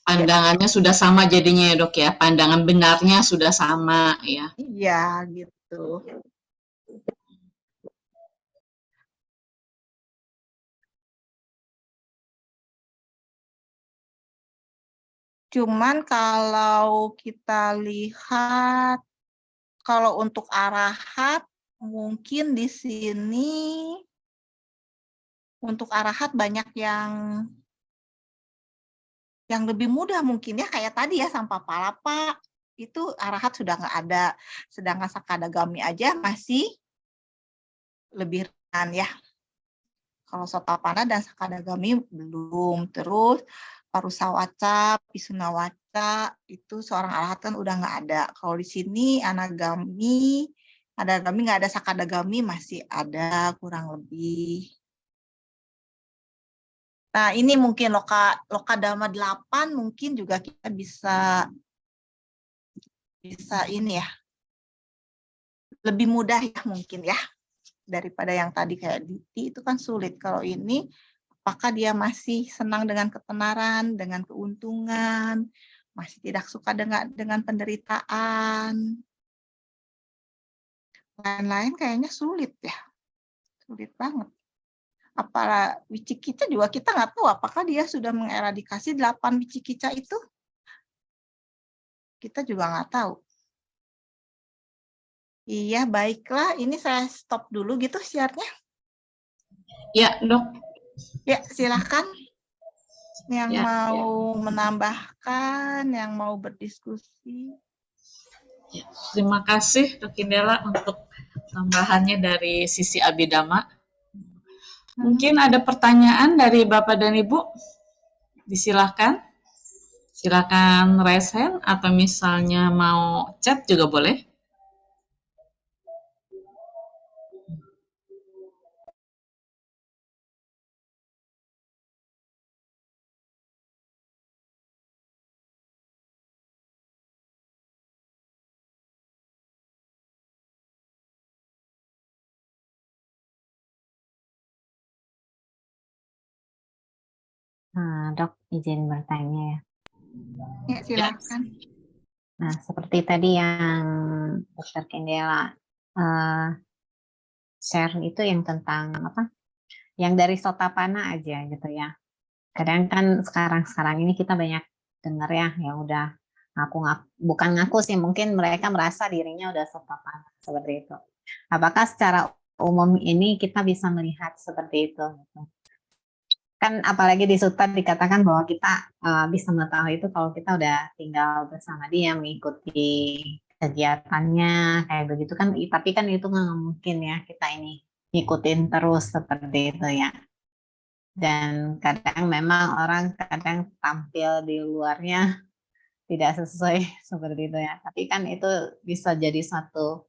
Pandangannya sudah sama jadinya ya dok ya. Pandangan benarnya sudah sama ya. Iya gitu. Cuman kalau kita lihat, kalau untuk arahat, mungkin di sini untuk arahat banyak yang lebih mudah mungkin ya, kayak tadi ya Sampah Palapa, itu arahat sudah nggak ada. Sedangkan Sakadagami aja masih lebih ringan ya. Kalau Sotapana dan Sakadagami belum. Terus Parusawaca, Pisunawaca, itu seorang arahat kan udah nggak ada. Kalau di sini Anagami nggak ada, Sakadagami masih ada kurang lebih. Nah ini mungkin Lokadama 8 mungkin juga kita bisa ini ya, lebih mudah ya mungkin ya, daripada yang tadi kayak Diti itu kan sulit. Kalau ini apakah dia masih senang dengan ketenaran, dengan keuntungan, masih tidak suka dengan penderitaan. Lain-lain kayaknya sulit ya, sulit banget. Apalagi Wicikica juga kita nggak tahu apakah dia sudah mengeradikasi 8 Wicikica itu. Kita juga nggak tahu. Iya, baiklah. Ini saya stop dulu gitu share-nya. Ya dok. Ya, silakan. Yang Ya, mau menambahkan, yang mau berdiskusi. Ya, terima kasih Dok Indela untuk tambahannya dari sisi Abhidhamma. Mungkin ada pertanyaan dari Bapak dan Ibu? Disilahkan. Silakan raise hand atau misalnya mau chat juga boleh. Nah, dok, izin bertanya ya. Ya, silakan. Nah, seperti tadi yang Dr. Kendela share itu yang tentang apa? Yang dari Sotapana aja gitu ya. Kadang kan sekarang ini kita banyak dengar ya, yang udah bukan ngaku sih, mungkin mereka merasa dirinya udah Sotapana seperti itu. Apakah secara umum ini kita bisa melihat seperti itu? Gitu? Kan apalagi di Sutta dikatakan bahwa kita bisa mengetahui itu kalau kita udah tinggal bersama dia, mengikuti kegiatannya kayak begitu kan, tapi kan itu nggak mungkin ya kita ini ngikutin terus seperti itu ya. Dan kadang memang orang kadang tampil di luarnya tidak sesuai seperti itu ya. Tapi kan itu bisa jadi suatu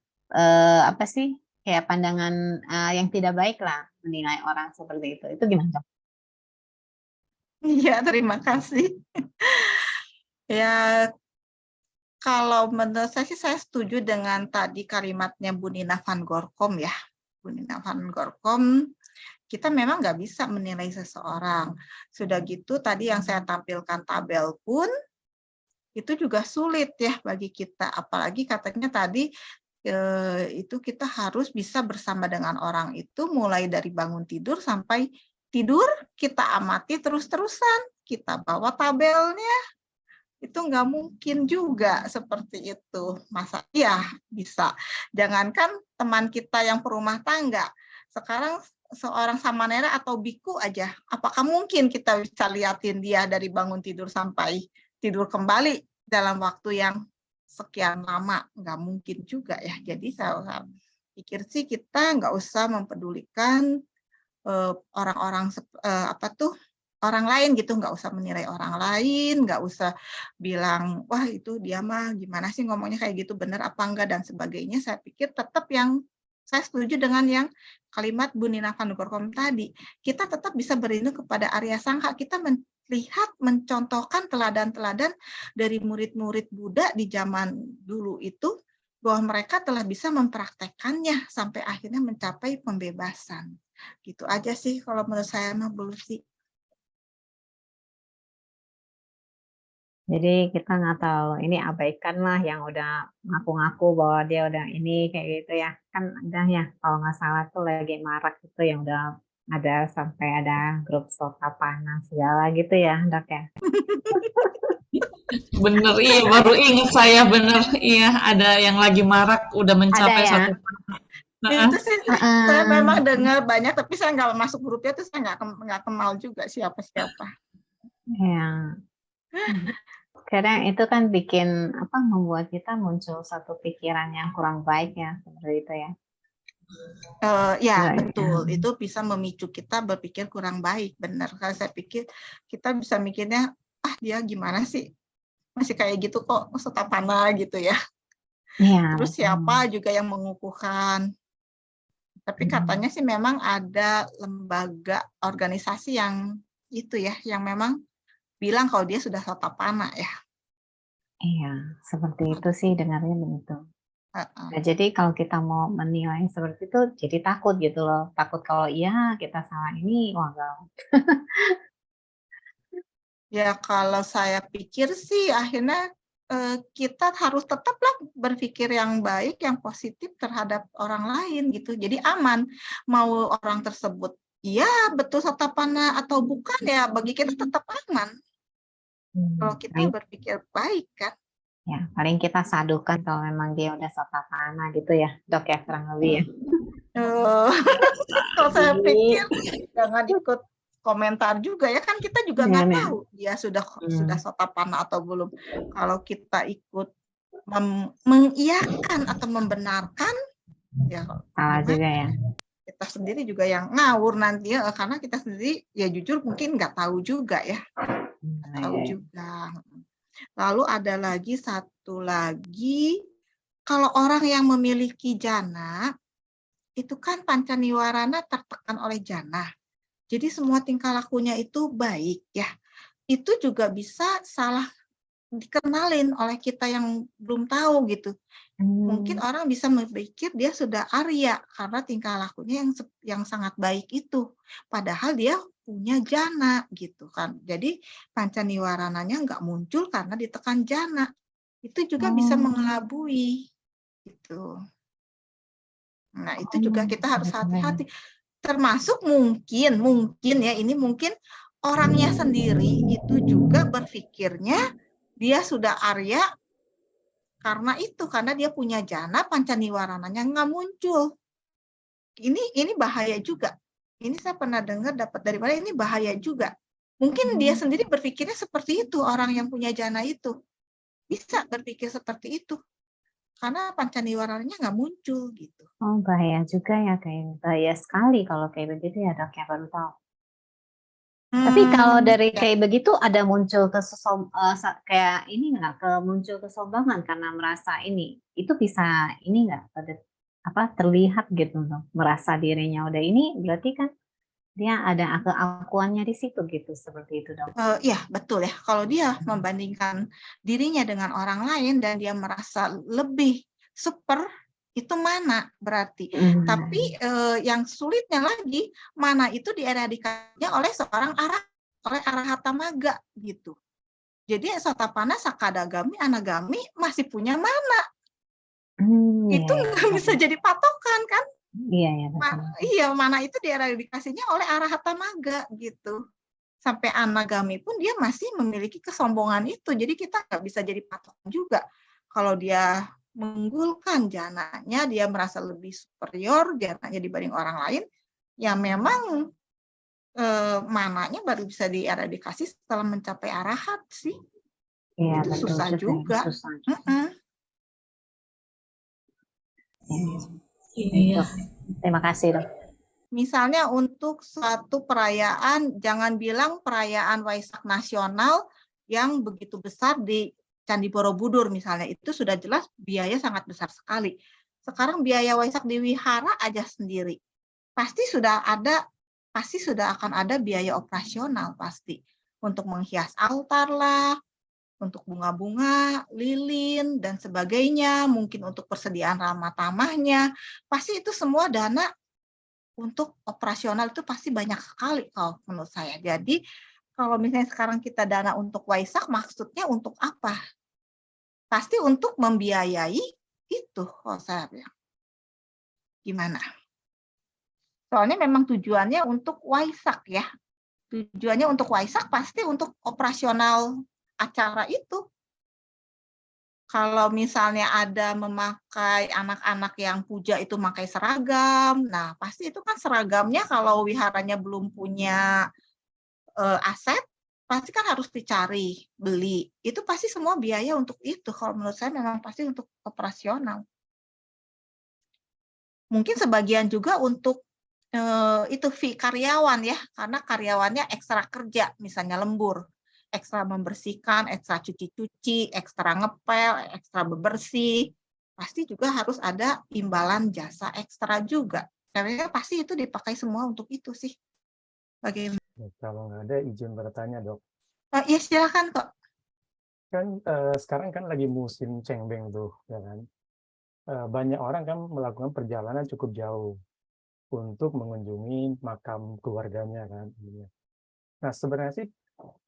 apa sih kayak pandangan yang tidak baik lah menilai orang seperti itu. Itu gimana, Dok? Iya, terima kasih. Ya, kalau menurut saya sih saya setuju dengan tadi kalimatnya Bu Nina van Gorkom ya. Bu Nina van Gorkom, kita memang nggak bisa menilai seseorang. Sudah gitu tadi yang saya tampilkan tabel pun itu juga sulit ya bagi kita. Apalagi katanya tadi itu kita harus bisa bersama dengan orang itu mulai dari bangun tidur sampai tidur, kita amati terus-terusan, kita bawa tabelnya. Itu nggak mungkin juga seperti itu. Masa iya bisa. Jangankan teman kita yang perumah tangga. Sekarang seorang samanera atau biku aja, apakah mungkin kita bisa liatin dia dari bangun tidur sampai tidur kembali dalam waktu yang sekian lama? Nggak mungkin juga ya. Jadi saya pikir sih kita nggak usah mempedulikan orang-orang orang lain gitu, nggak usah menilai orang lain, nggak usah bilang, wah itu dia mah gimana sih ngomongnya kayak gitu, benar apa enggak, dan sebagainya. Saya pikir tetap saya setuju dengan yang kalimat Bu Nina van Gorkom tadi. Kita tetap bisa berlindung kepada Arya Sangka. Kita melihat, mencontohkan teladan-teladan dari murid-murid Buddha di zaman dulu itu, bahwa mereka telah bisa mempraktekkannya sampai akhirnya mencapai pembebasan. Gitu aja sih kalau menurut saya mah, Bu Lucy. Jadi kita nggak tahu, ini abaikan lah yang udah ngaku-ngaku bahwa dia udah ini kayak gitu ya. Kan udah ya, kalau nggak salah tuh lagi marak itu yang udah ada sampai ada grup Sotapana segala gitu ya, Dok ya. Bener, iya baru ingat saya bener, iya ada yang lagi marak udah Ada mencapai ya. satu. Heeh. Itu sih saya memang dengar banyak, tapi saya nggak masuk grupnya, tuh saya nggak kenal juga siapa-siapa. Ya. Kadang itu kan bikin apa membuat kita muncul satu pikiran yang kurang baik ya seperti itu ya. Ya Baik, betul, ya. itu bisa memicu kita berpikir kurang baik, benar. Kalau saya pikir kita bisa mikirnya, dia gimana sih, masih kayak gitu kok, Sotapana gitu ya. Iya, Terus siapa juga yang mengukuhkan. Tapi katanya sih memang ada lembaga organisasi yang itu ya, yang memang bilang kalau dia sudah Sotapana ya. Iya, seperti itu sih dengarnya begitu. Heeh. Nah, jadi kalau kita mau menilai seperti itu, jadi takut gitu loh. Takut kalau iya kita salah ini, wah gawat. Ya kalau saya pikir sih akhirnya kita harus tetaplah berpikir yang baik, yang positif terhadap orang lain gitu. Jadi aman. Mau orang tersebut iya betul Sotapana atau bukan ya, bagi kita tetap aman. Kalau kita Paling, berpikir baik kan. ya, paling kita sadukan kalau memang dia udah Sotapana gitu ya, Dok ya kurang lebih ya. Eh, Kalau saya pikir jangan ikut komentar juga ya, kan kita juga nggak Jangan ya. tahu dia sudah Sotapana atau belum. Kalau kita ikut mengiyakan atau membenarkan, ya Salah gimana? juga ya. Kita sendiri juga yang ngawur nanti ya, karena kita sendiri ya jujur mungkin nggak tahu juga ya, nggak tahu Iya. juga. Lalu ada lagi satu lagi, kalau orang yang memiliki jana itu kan panca niwarana tertekan oleh jana. Jadi semua tingkah lakunya itu baik ya. Itu juga bisa salah dikenalin oleh kita yang belum tahu gitu. Mungkin orang bisa berpikir dia sudah Arya karena tingkah lakunya yang sangat baik itu. Padahal dia punya jana gitu kan. Jadi panca niwarananya nggak muncul karena ditekan jana. Itu juga bisa mengelabui gitu. Nah, itu juga kita harus hati-hati. Termasuk mungkin ya, ini mungkin orangnya sendiri itu juga berpikirnya dia sudah Arya karena dia punya jana panca niwarananya nggak muncul. Ini bahaya juga. Ini saya pernah dengar dapat dari mana, ini bahaya juga. Mungkin dia sendiri berpikirnya seperti itu, orang yang punya jana itu. Bisa berpikir seperti itu. Karena panca niwarananya nggak muncul gitu. Oh, bahaya juga ya, kayak bahaya sekali kalau kayak begitu ya, Dok ya, baru tahu. Tapi kalau dari Ya, kayak begitu ada muncul kayak ini nggak, muncul kesombongan karena merasa ini, itu bisa ini nggak, apa terlihat gitu loh, merasa dirinya udah ini, berarti kan dia ada keakuannya di situ gitu, seperti itu dong. iya betul ya. Kalau dia membandingkan dirinya dengan orang lain dan dia merasa lebih super, itu mana berarti. Tapi yang sulitnya lagi, mana itu dieradikasinya oleh oleh arahata maga gitu. Jadi Sotapana, Sakadagami, Anagami masih punya mana. Iya, Itu iya, nggak bisa jadi patokan kan. iya, iya, betul. Iya, mana itu dieradikasinya oleh arahata maga gitu. Sampai Anagami pun dia masih memiliki kesombongan itu. Jadi kita nggak bisa jadi patokan juga. Kalau dia mengunggulkan jananya, dia merasa lebih superior jananya dibanding orang lain, ya memang mananya baru bisa dieradikasi setelah mencapai arahat sih. Iya, Itu betul susah ya, juga. susah. Iya. Itu. Terima kasih dok. Misalnya untuk suatu perayaan, jangan bilang perayaan Waisak nasional yang begitu besar di Candi Borobudur misalnya, itu sudah jelas biaya sangat besar sekali. Sekarang biaya Waisak di wihara aja sendiri, pasti sudah akan ada biaya operasional pasti. Untuk menghias altar lah, untuk bunga-bunga, lilin, dan sebagainya, mungkin untuk persediaan ramah tamahnya, pasti itu semua dana untuk operasional itu pasti banyak sekali kalau menurut saya. Jadi kalau misalnya sekarang kita dana untuk Waisak, maksudnya untuk apa? Pasti untuk membiayai itu, kalau saya bilang. Gimana? Soalnya memang tujuannya untuk Waisak ya. Tujuannya untuk Waisak pasti untuk operasional acara itu. Kalau misalnya ada memakai anak-anak yang puja itu memakai seragam, nah pasti itu kan seragamnya kalau wiharanya belum punya aset, pasti kan harus dicari, beli. Itu pasti semua biaya untuk itu. Kalau menurut saya memang pasti untuk operasional. Mungkin sebagian juga untuk itu fee karyawan ya, karena karyawannya ekstra kerja, misalnya lembur, ekstra membersihkan, ekstra cuci-cuci, ekstra ngepel, ekstra bebersih, pasti juga harus ada imbalan jasa ekstra juga. Karena pasti itu dipakai semua untuk itu sih. Bagaimana? Kalau nggak ada izin bertanya dok, Ya silakan kok. kan sekarang kan lagi musim cengbeng tuh, ya kan? Banyak orang kan melakukan perjalanan cukup jauh untuk mengunjungi makam keluarganya kan. Nah sebenarnya sih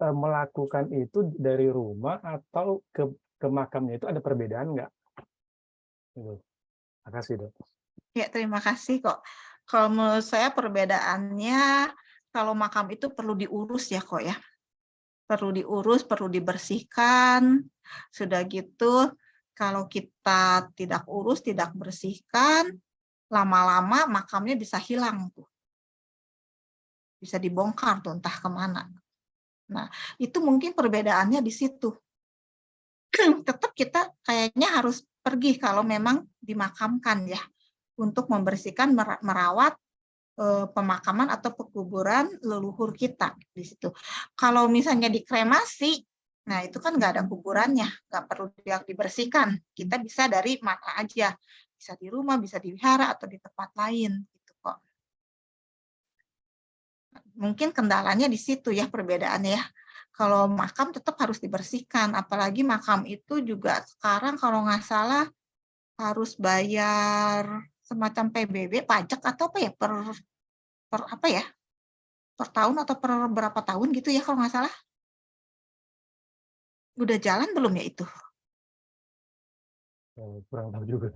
melakukan itu dari rumah atau ke makamnya itu ada perbedaan nggak? Gitu. Makasih dok. Ya, terima kasih kok. Kalau menurut saya perbedaannya, kalau makam itu perlu diurus ya kok ya. Perlu diurus, perlu dibersihkan. Sudah gitu, kalau kita tidak urus, tidak bersihkan, lama-lama makamnya bisa hilang tuh. Bisa dibongkar tuh entah kemana. Nah, itu mungkin perbedaannya di situ. Tetap kita kayaknya harus pergi kalau memang dimakamkan ya, untuk membersihkan, merawat pemakaman atau pekuburan leluhur kita di situ. Kalau misalnya dikremasi, nah itu kan nggak ada kuburannya, nggak perlu dibersihkan. Kita bisa dari mana aja, bisa di rumah, bisa di wihara atau di tempat lain gitu kok. Mungkin kendalanya di situ ya perbedaannya ya. Kalau makam tetap harus dibersihkan, apalagi makam itu juga sekarang kalau nggak salah harus bayar semacam PBB, pajak atau apa ya, per apa ya, per tahun atau per berapa tahun gitu ya kalau nggak salah. Udah jalan belum ya itu? Kurang tahu juga.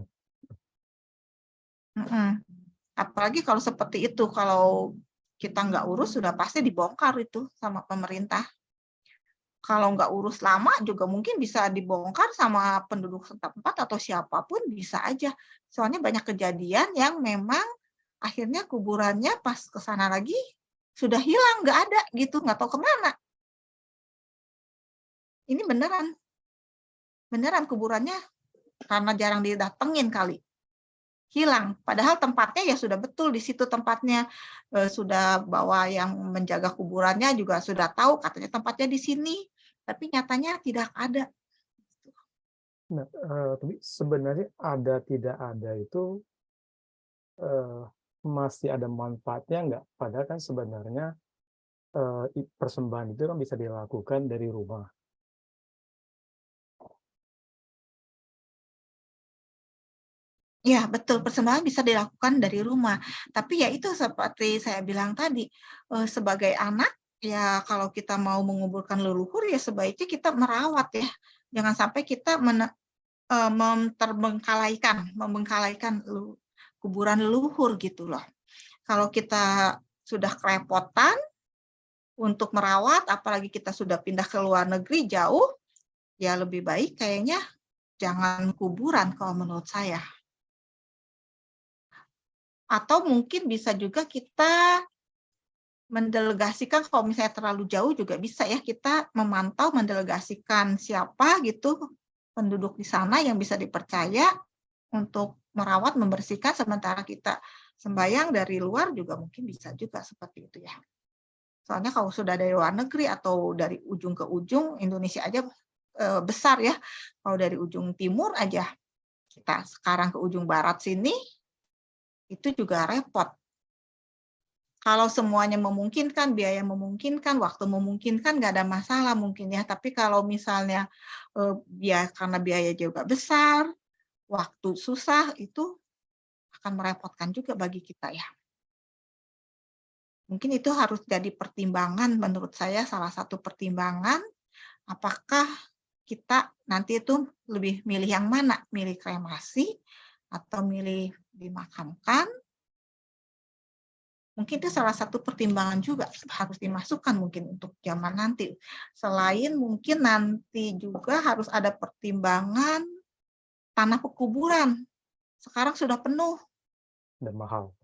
Apalagi kalau seperti itu, kalau kita nggak urus sudah pasti dibongkar itu sama pemerintah. Kalau nggak urus lama juga mungkin bisa dibongkar sama penduduk setempat atau siapapun bisa aja. Soalnya banyak kejadian yang memang akhirnya kuburannya pas ke sana lagi sudah hilang, nggak ada gitu, nggak tahu kemana. Ini beneran. Beneran kuburannya karena jarang didatengin kali. hilang. Padahal tempatnya ya sudah betul di situ tempatnya, sudah bawa yang menjaga kuburannya juga sudah tahu katanya tempatnya di sini, tapi nyatanya tidak ada. Nah, tapi sebenarnya ada tidak ada itu masih ada manfaatnya nggak? Padahal kan sebenarnya persembahan itu kan bisa dilakukan dari rumah. Ya, betul, persembahan bisa dilakukan dari rumah. Tapi ya itu seperti saya bilang tadi, sebagai anak, ya kalau kita mau menguburkan leluhur, ya sebaiknya kita merawat ya. Jangan sampai kita membengkalaikan kuburan leluhur gitu loh. Kalau kita sudah kerepotan untuk merawat, apalagi kita sudah pindah ke luar negeri jauh, ya lebih baik kayaknya jangan kuburan kalau menurut saya. Atau mungkin bisa juga kita mendelegasikan, kalau misalnya terlalu jauh juga bisa ya, kita memantau, mendelegasikan siapa gitu penduduk di sana yang bisa dipercaya untuk merawat, membersihkan, sementara kita sembahyang dari luar juga mungkin bisa juga seperti itu ya. Soalnya kalau sudah dari luar negeri atau dari ujung ke ujung, Indonesia aja besar ya, kalau dari ujung timur aja, kita sekarang ke ujung barat sini, itu juga repot. Kalau semuanya memungkinkan, biaya memungkinkan, waktu memungkinkan, nggak ada masalah mungkin ya. Tapi kalau misalnya karena biaya juga besar, waktu susah, itu akan merepotkan juga bagi kita ya. Mungkin itu harus jadi pertimbangan menurut saya, salah satu pertimbangan, apakah kita nanti itu lebih milih yang mana? Milih kremasi atau milih dimakamkan? Mungkin itu salah satu pertimbangan juga harus dimasukkan mungkin untuk zaman nanti. Selain mungkin nanti juga harus ada pertimbangan tanah pekuburan. Sekarang sudah penuh. Dan mahal.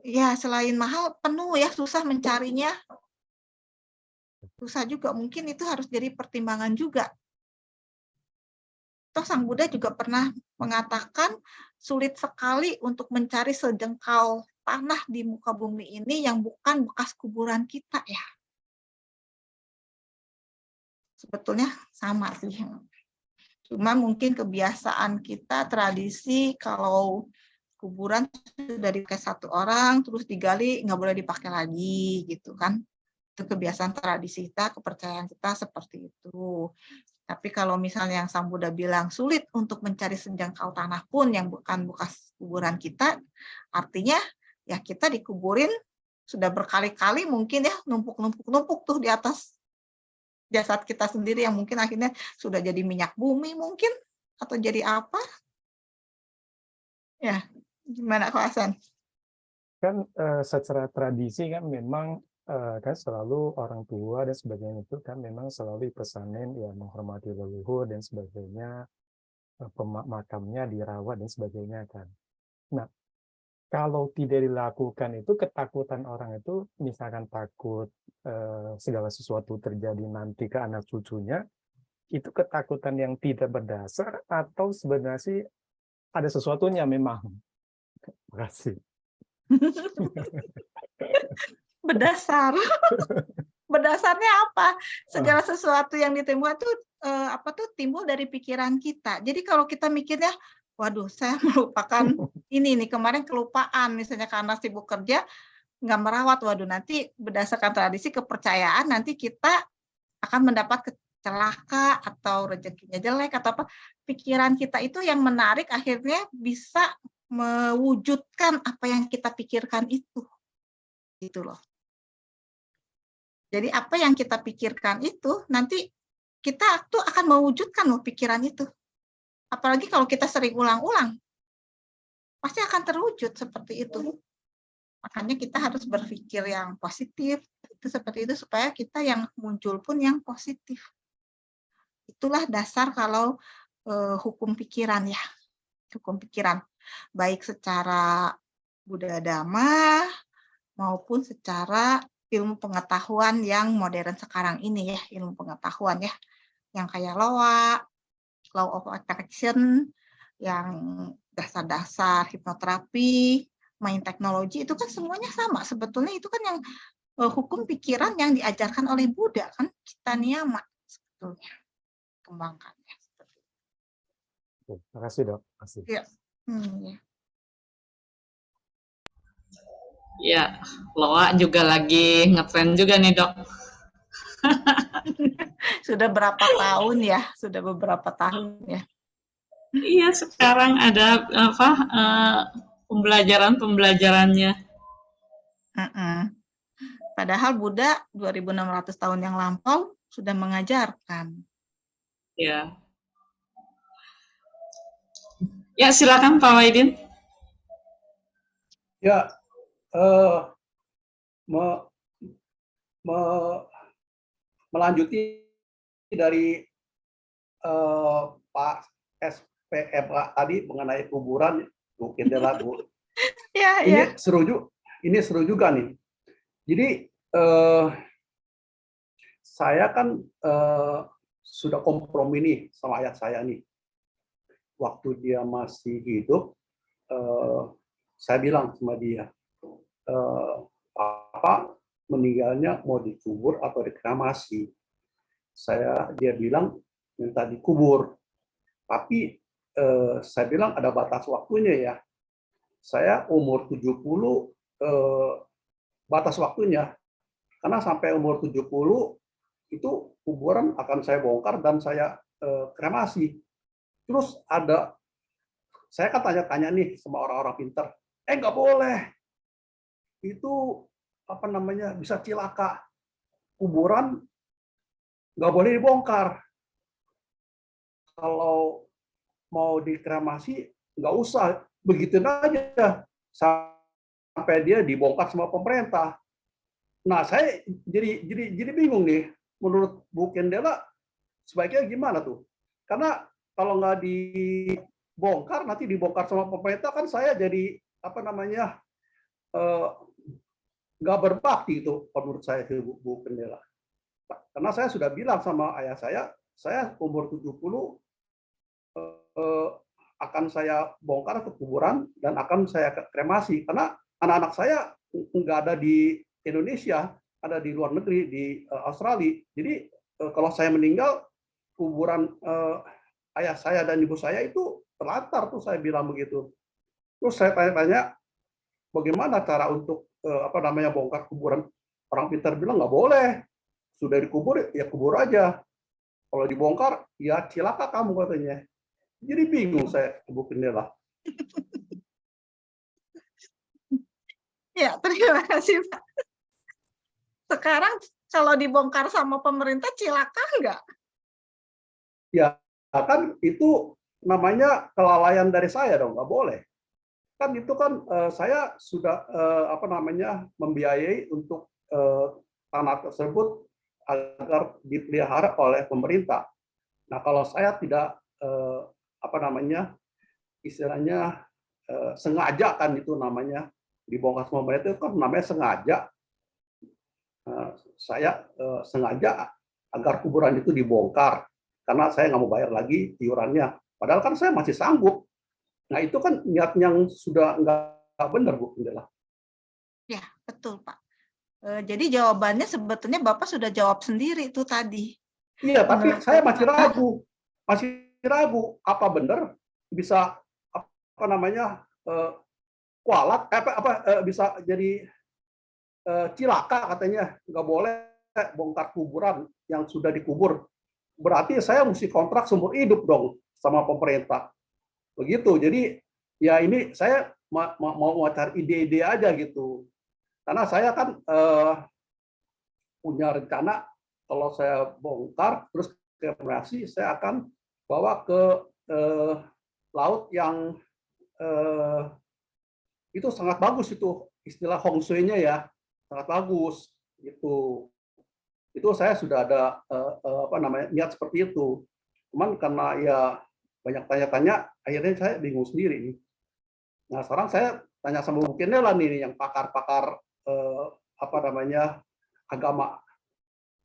Ya, selain mahal, penuh ya, susah mencarinya. Susah juga, mungkin itu harus jadi pertimbangan juga. Toh Sang Buddha juga pernah mengatakan sulit sekali untuk mencari sejengkal tanah di muka bumi ini yang bukan bekas kuburan kita ya. Sebetulnya sama sih. Cuma mungkin kebiasaan kita, tradisi, kalau kuburan sudah dipakai satu orang, terus digali, nggak boleh dipakai lagi, gitu kan. Itu kebiasaan tradisi kita, kepercayaan kita seperti itu. Tapi kalau misalnya yang Sang Buddha bilang sulit untuk mencari sejengkal tanah pun yang bukan bekas kuburan kita, artinya ya kita dikuburin sudah berkali-kali mungkin ya, numpuk-numpuk tuh di atas jasad kita sendiri yang mungkin akhirnya sudah jadi minyak bumi mungkin, atau jadi apa. Ya, gimana Ko Hasan? Kan secara tradisi kan memang kan selalu orang tua dan sebagainya itu kan memang selalu dipesanin ya menghormati leluhur dan sebagainya, makamnya dirawat dan sebagainya kan. Nah, kalau tidak dilakukan itu ketakutan orang itu misalkan takut segala sesuatu terjadi nanti ke anak cucunya, itu ketakutan yang tidak berdasar atau sebenarnya sih ada sesuatunya memang. Terima kasih. Berdasar. Berdasarnya apa? Segala sesuatu yang ditemukan tuh timbul dari pikiran kita. Jadi kalau kita mikirnya, waduh, saya melupakan ini nih, kemarin kelupaan misalnya karena sibuk kerja, nggak merawat, waduh nanti berdasarkan tradisi kepercayaan nanti kita akan mendapat celaka atau rezekinya jelek atau apa. Pikiran kita itu yang menarik akhirnya bisa mewujudkan apa yang kita pikirkan itu. Gitu loh. Jadi apa yang kita pikirkan itu nanti kita tuh akan mewujudkan loh pikiran itu. Apalagi kalau kita sering ulang-ulang, pasti akan terwujud seperti itu. Makanya kita harus berpikir yang positif, itu seperti itu supaya kita yang muncul pun yang positif. Itulah dasar kalau hukum pikiran ya, hukum pikiran baik secara Buddha Dhamma maupun secara ilmu pengetahuan yang modern sekarang ini ya, ilmu pengetahuan ya, yang kayak law of attraction, yang dasar-dasar hipnoterapi, main teknologi itu kan semuanya sama. Sebetulnya itu kan yang hukum pikiran yang diajarkan oleh Buddha kan, cita niyama sebetulnya kembangkannya. Oke, terima kasih dok. Terima kasih. Ya. Ya. Ya, Loa juga lagi ngetren juga nih dok. Sudah berapa tahun ya? Sudah beberapa tahun ya. Iya, sekarang ada apa pembelajarannya. Padahal Buddha 2600 tahun yang lampau sudah mengajarkan. Ya. Ya, silakan Pak Wahidin. Ya, melanjuti dari Pak SPMA tadi mengenai kuburan, mungkin dia lagu. Ya, Ini seru juga nih. Jadi saya kan sudah kompromi nih sama ayah saya nih. Waktu dia masih hidup, saya bilang sama dia, Papa meninggalnya mau dikubur atau dikremasi. Dia bilang minta dikubur. Tapi saya bilang ada batas waktunya ya. Saya umur 70 batas waktunya. Karena sampai umur 70 itu kuburan akan saya bongkar dan saya kremasi. Terus saya kan tanya-tanya nih sama orang-orang pintar, nggak boleh, itu apa namanya bisa cilaka, kuburan nggak boleh dibongkar. Kalau mau dikremasi nggak usah, begitu aja sampai dia dibongkar sama pemerintah. Nah saya jadi bingung nih, menurut Bu Kendela sebaiknya gimana tuh? Karena kalau nggak dibongkar, nanti dibongkar sama pemerintah kan saya jadi apa namanya nggak berbakti itu menurut saya Bu Kendela. Karena saya sudah bilang sama ayah saya umur 70 akan saya bongkar ke kuburan dan akan saya kremasi. Karena anak-anak saya nggak ada di Indonesia, ada di luar negeri, di Australia. Jadi kalau saya meninggal, kuburan ayah saya dan ibu saya itu terlantar tuh, saya bilang begitu. Terus saya tanya-tanya bagaimana cara untuk apa namanya bongkar kuburan. Orang pintar bilang nggak boleh, sudah dikubur ya kubur aja, kalau dibongkar ya cilaka kamu katanya. Jadi bingung saya, Bu Kendela. Ya, terima kasih Pak. Sekarang kalau dibongkar sama pemerintah cilaka nggak? Ya kan itu namanya kelalaian dari saya dong, nggak boleh. Kan itu kan saya sudah apa namanya membiayai untuk tanah tersebut agar dipelihara oleh pemerintah. Nah kalau saya tidak apa namanya istilahnya sengaja kan itu namanya dibongkar sama pemerintah itu kan namanya sengaja. Saya sengaja agar kuburan itu dibongkar karena saya nggak mau bayar lagi iurannya. Padahal kan saya masih sanggup. Nah itu kan niat yang sudah nggak benar, Bu Kendela. Ya, betul Pak. Jadi jawabannya sebetulnya Bapak sudah jawab sendiri itu tadi. Iya, tapi saya masih ragu apa benar bisa apa namanya kualat bisa jadi cilaka katanya, nggak boleh bongkar kuburan yang sudah dikubur. Berarti saya mesti kontrak seumur hidup dong sama pemerintah. Begitu. Jadi ya ini saya mau cari ide-ide aja gitu. Karena saya kan punya rencana kalau saya bongkar terus kremasi, saya akan bawa ke laut yang itu sangat bagus, itu istilah Hong Shui-nya ya, sangat bagus gitu. Itu saya sudah ada apa namanya niat seperti itu. Cuman karena ya banyak tanya-tanya, akhirnya saya bingung sendiri nih. Nah sekarang saya tanya sama Bu Kendela nih yang pakar-pakar apa namanya agama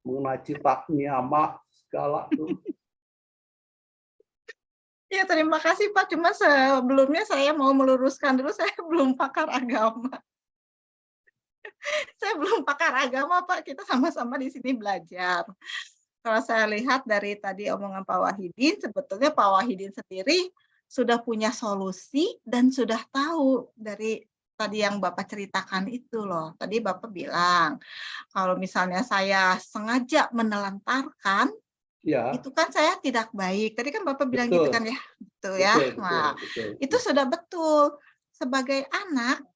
mengenai cita niyama segala tuh. Ya, terima kasih Pak. Cuma sebelumnya saya mau meluruskan dulu, saya belum pakar agama. Saya belum pakar agama Pak, kita sama-sama di sini belajar. Kalau saya lihat dari tadi omongan Pak Wahidin, sebetulnya Pak Wahidin sendiri sudah punya solusi dan sudah tahu dari tadi yang Bapak ceritakan itu loh. Tadi Bapak bilang, kalau misalnya saya sengaja menelantarkan, Ya, itu kan saya tidak baik. Tadi kan Bapak bilang gitu betul, kan ya, gitu ya. betul, Nah, betul, betul. itu sudah betul. Sebagai anak,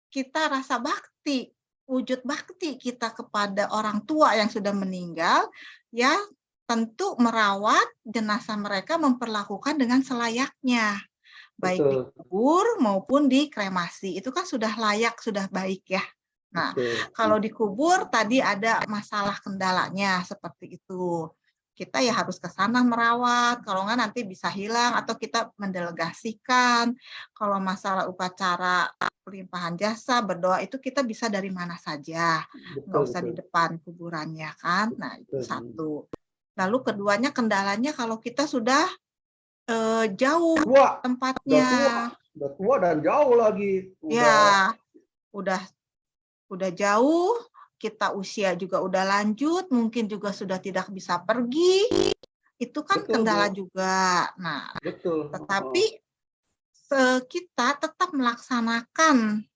kita rasa bakti, wujud bakti kita kepada orang tua yang sudah meninggal, ya tentu merawat jenazah mereka, memperlakukan dengan selayaknya, baik Betul, dikubur maupun dikremasi. Itu kan sudah layak, sudah baik ya. Nah, betul. kalau dikubur tadi ada masalah kendalanya seperti itu. Kita ya harus ke sana merawat, kalau nggak nanti bisa hilang atau kita mendelegasikan. Kalau masalah upacara pelimpahan jasa, berdoa itu kita bisa dari mana saja, nggak Betul, usah di betul. depan kuburannya kan. Nah, itu Betul. satu. Lalu keduanya kendalanya kalau kita sudah jauh Tua, tempatnya, udah tua dan jauh lagi. ya udah jauh, kita usia juga udah lanjut, mungkin juga sudah tidak bisa pergi, itu kan Betul, kendala Bu. juga. Nah, Betul. tetapi kita tetap melaksanakan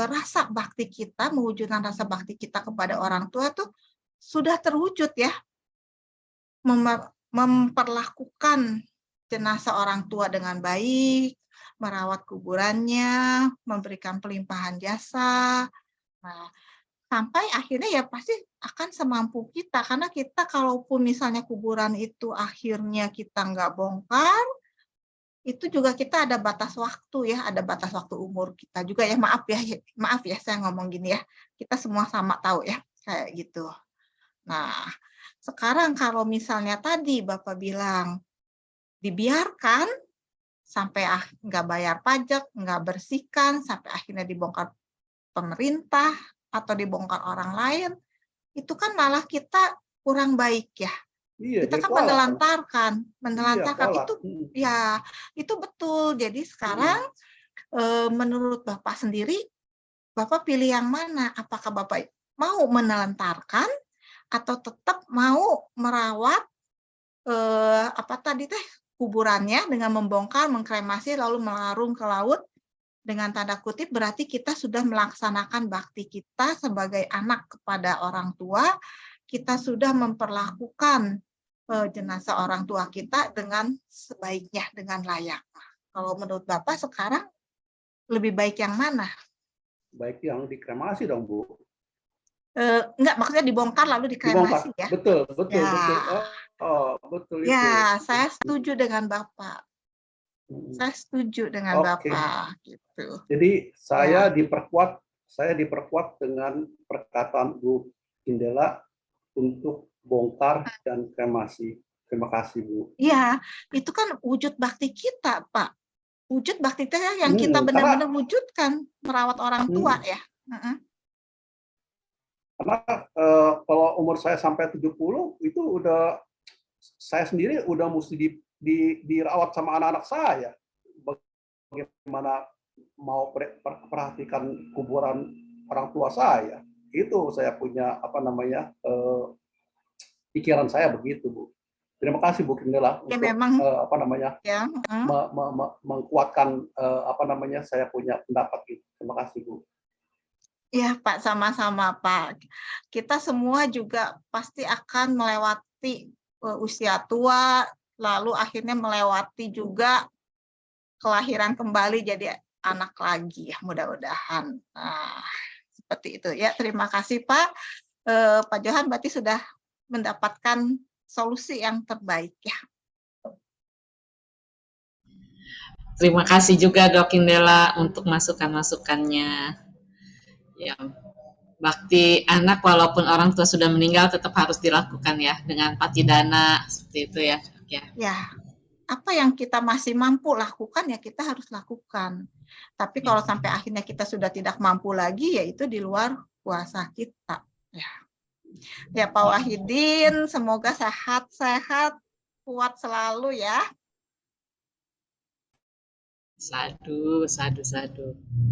rasa bakti kita, mewujudkan rasa bakti kita kepada orang tua tuh sudah terwujud ya, memperlakukan jenazah orang tua dengan baik, merawat kuburannya, memberikan pelimpahan jasa. Nah, sampai akhirnya ya pasti akan semampu kita, karena kita kalaupun misalnya kuburan itu akhirnya kita nggak bongkar, itu juga kita ada batas waktu ya, ada batas waktu umur kita juga ya, maaf ya saya ngomong gini ya, kita semua sama tahu ya, kayak gitu. Nah, sekarang kalau misalnya tadi Bapak bilang, dibiarkan sampai nggak bayar pajak, nggak bersihkan, sampai akhirnya dibongkar pemerintah atau dibongkar orang lain, itu kan malah kita kurang baik ya. Iya, Kita dia kan kualat. Iya, menelantarkan kualat. itu ya, itu betul. Jadi sekarang menurut Bapak sendiri, Bapak pilih yang mana? Apakah Bapak mau menelantarkan atau tetap mau merawat kuburannya dengan membongkar, mengkremasi lalu melarung ke laut? Dengan tanda kutip berarti kita sudah melaksanakan bakti kita sebagai anak kepada orang tua, kita sudah memperlakukan jenazah orang tua kita dengan sebaiknya, dengan layak. Kalau menurut Bapak sekarang lebih baik yang mana? Baik yang dikremasi dong, Bu. Enggak, maksudnya dibongkar lalu dikremasi ya? Betul, betul, Ya. betul. Oh, betul itu. Ya, saya setuju dengan Bapak. Saya setuju dengan Bapak gitu. Jadi saya diperkuat dengan perkataan Bu Indela untuk bongkar dan kremasi. Terima kasih, Bu. Iya, itu kan wujud bakti kita, Pak. Wujud bakti kita yang kita benar-benar wujudkan, merawat orang tua ya. Karena kalau umur saya sampai 70 itu udah saya sendiri udah mesti dirawat sama anak-anak saya. Bagaimana mau perhatikan kuburan orang tua saya? Itu saya punya pikiran saya begitu, Bu. Terima kasih Bu Indela Ya, untuk memang, mengkuatkan saya punya pendapat itu. Terima kasih, Bu. Ya Pak, sama-sama Pak. Kita semua juga pasti akan melewati usia tua, lalu akhirnya melewati juga kelahiran kembali jadi anak lagi ya, mudah-mudahan. Nah, seperti itu ya. Terima kasih Pak. Pak Johan berarti sudah mendapatkan solusi yang terbaik ya. Terima kasih juga Dok Indela untuk masukan-masukannya. Ya, bakti anak walaupun orang tua sudah meninggal tetap harus dilakukan ya dengan patidana seperti itu ya. Ya, apa yang kita masih mampu lakukan ya kita harus lakukan. Tapi kalau sampai akhirnya kita sudah tidak mampu lagi ya itu di luar kuasa kita. Ya Pak Wahidin, semoga sehat-sehat, kuat selalu ya. Sadu, sadu, sadu.